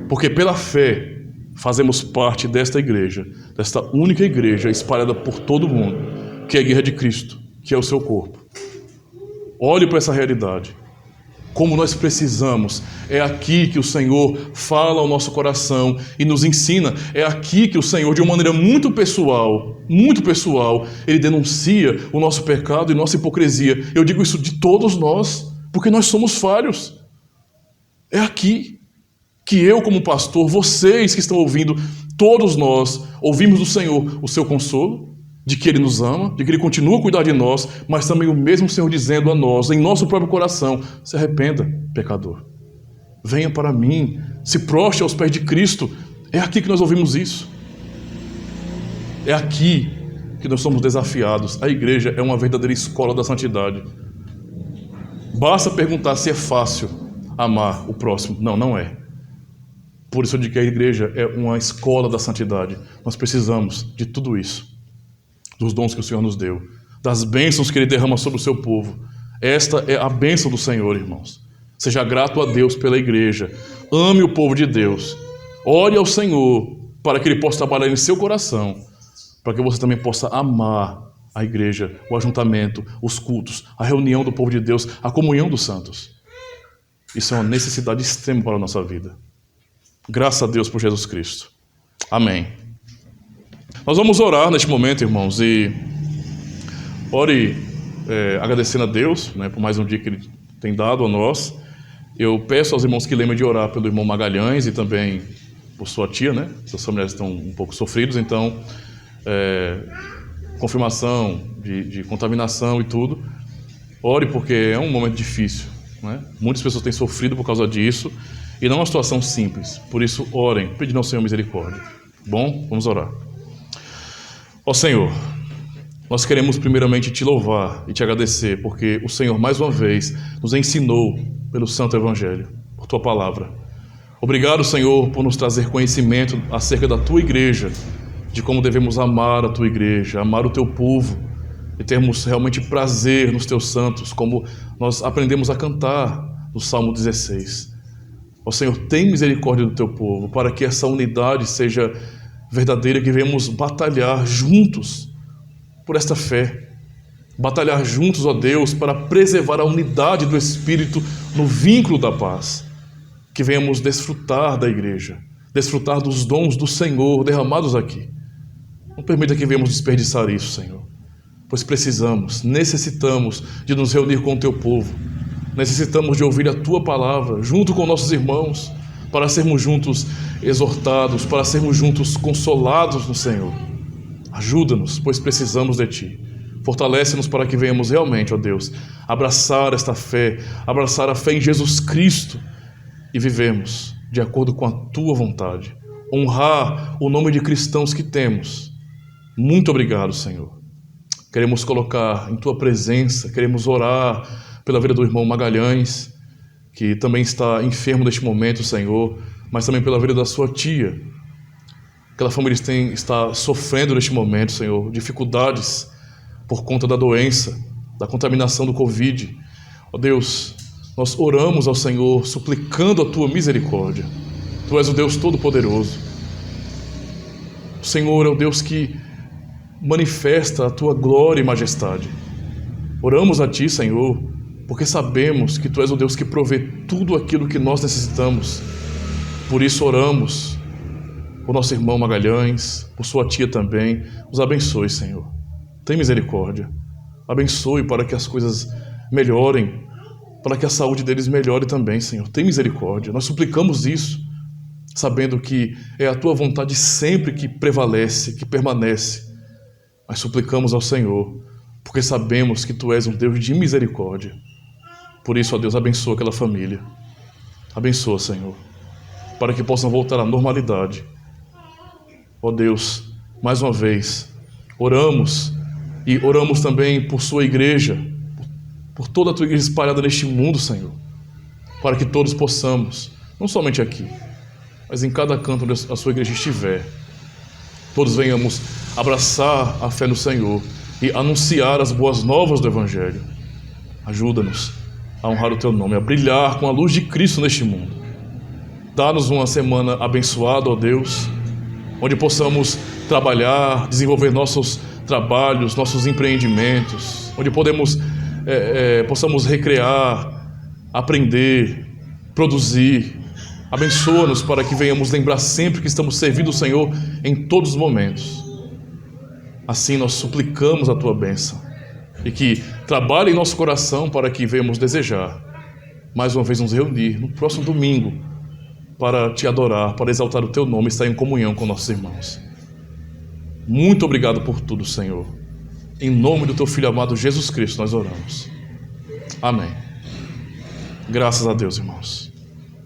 porque pela fé fazemos parte desta igreja, desta única igreja espalhada por todo o mundo, que é a igreja de Cristo, que é o seu corpo. Olhe para essa realidade. Como nós precisamos. É aqui que o Senhor fala ao nosso coração e nos ensina. É aqui que o Senhor, de uma maneira muito pessoal, Ele denuncia o nosso pecado e nossa hipocrisia. Eu digo isso de todos nós, porque nós somos falhos. É aqui que eu, como pastor, vocês que estão ouvindo, todos nós ouvimos do Senhor o seu consolo, de que Ele nos ama, de que Ele continua a cuidar de nós, mas também o mesmo Senhor dizendo a nós, em nosso próprio coração, se arrependa, pecador. Venha para mim, se prostre aos pés de Cristo. É aqui que nós ouvimos isso. É aqui que nós somos desafiados. A igreja é uma verdadeira escola da santidade. Basta perguntar se é fácil amar o próximo. Não, não é. Por isso eu digo que a igreja é uma escola da santidade. Nós precisamos de tudo isso. Dos dons que o Senhor nos deu, das bênçãos que Ele derrama sobre o seu povo. Esta é a bênção do Senhor, irmãos. Seja grato a Deus pela igreja. Ame o povo de Deus. Ore ao Senhor para que Ele possa trabalhar em seu coração, para que você também possa amar a igreja, o ajuntamento, os cultos, a reunião do povo de Deus, a comunhão dos santos. Isso é uma necessidade extrema para a nossa vida. Graças a Deus por Jesus Cristo. Amém. Nós vamos orar neste momento, irmãos, e ore agradecendo a Deus, né, por mais um dia que Ele tem dado a nós. Eu peço aos irmãos que lembrem de orar pelo irmão Magalhães e também por sua tia, né? Seus familiares estão um pouco sofridos, então, confirmação de contaminação e tudo. Ore porque é um momento difícil, né? Muitas pessoas têm sofrido por causa disso e não é uma situação simples. Por isso, orem, pedindo ao Senhor misericórdia. Bom, vamos orar. Ó Senhor, nós queremos primeiramente Te louvar e Te agradecer, porque o Senhor, mais uma vez, nos ensinou pelo Santo Evangelho, por Tua Palavra. Obrigado, Senhor, por nos trazer conhecimento acerca da Tua Igreja, de como devemos amar a Tua Igreja, amar o Teu povo, e termos realmente prazer nos Teus santos, como nós aprendemos a cantar no Salmo 16. Ó Senhor, tem misericórdia do Teu povo, para que essa unidade seja verdadeira, que venhamos batalhar juntos por esta fé. Batalhar juntos, ó Deus, para preservar a unidade do Espírito no vínculo da paz. Que venhamos desfrutar da igreja, desfrutar dos dons do Senhor derramados aqui. Não permita que venhamos desperdiçar isso, Senhor, pois precisamos, necessitamos de nos reunir com o Teu povo. Necessitamos de ouvir a Tua palavra junto com nossos irmãos, para sermos juntos exortados, para sermos juntos consolados no Senhor. Ajuda-nos, pois precisamos de Ti. Fortalece-nos para que venhamos realmente, ó Deus, abraçar esta fé, abraçar a fé em Jesus Cristo e vivemos de acordo com a Tua vontade. Honrar o nome de cristãos que temos. Muito obrigado, Senhor. Queremos colocar em Tua presença, queremos orar pela vida do irmão Magalhães, que também está enfermo neste momento, Senhor, mas também pela vida da sua tia. Aquela família está sofrendo neste momento, Senhor, dificuldades por conta da doença, da contaminação do Covid. Ó Deus, nós oramos ao Senhor, suplicando a Tua misericórdia. Tu és o Deus Todo-Poderoso. O Senhor é o Deus que manifesta a Tua glória e majestade. Oramos a Ti, Senhor, porque sabemos que Tu és o Deus que provê tudo aquilo que nós necessitamos. Por isso oramos por nosso irmão Magalhães, por sua tia também. Os abençoe, Senhor. Tem misericórdia. Abençoe para que as coisas melhorem, para que a saúde deles melhore também, Senhor. Tem misericórdia. Nós suplicamos isso, sabendo que é a Tua vontade sempre que prevalece, que permanece. Mas suplicamos ao Senhor, porque sabemos que Tu és um Deus de misericórdia. Por isso, ó Deus, abençoa aquela família. Abençoa, Senhor, para que possam voltar à normalidade. Ó Deus, mais uma vez, Oramos e oramos também por sua igreja, por toda a tua igreja espalhada neste mundo, Senhor, para que todos possamos, não somente aqui, mas em cada canto onde a sua igreja estiver, todos venhamos abraçar a fé no Senhor e anunciar as boas novas do Evangelho. Ajuda-nos a honrar o teu nome, a brilhar com a luz de Cristo neste mundo. Dá-nos uma semana abençoada, ó Deus, onde possamos trabalhar, desenvolver nossos trabalhos, nossos empreendimentos, onde possamos recrear, aprender, produzir. Abençoa-nos para que venhamos lembrar sempre que estamos servindo o Senhor em todos os momentos. Assim nós suplicamos a tua bênção e que trabalhe em nosso coração para que venhamos desejar mais uma vez nos reunir no próximo domingo para te adorar, para exaltar o teu nome e estar em comunhão com nossos irmãos. Muito obrigado por tudo, Senhor. Em nome do teu Filho amado Jesus Cristo nós oramos. Amém. Graças a Deus, irmãos.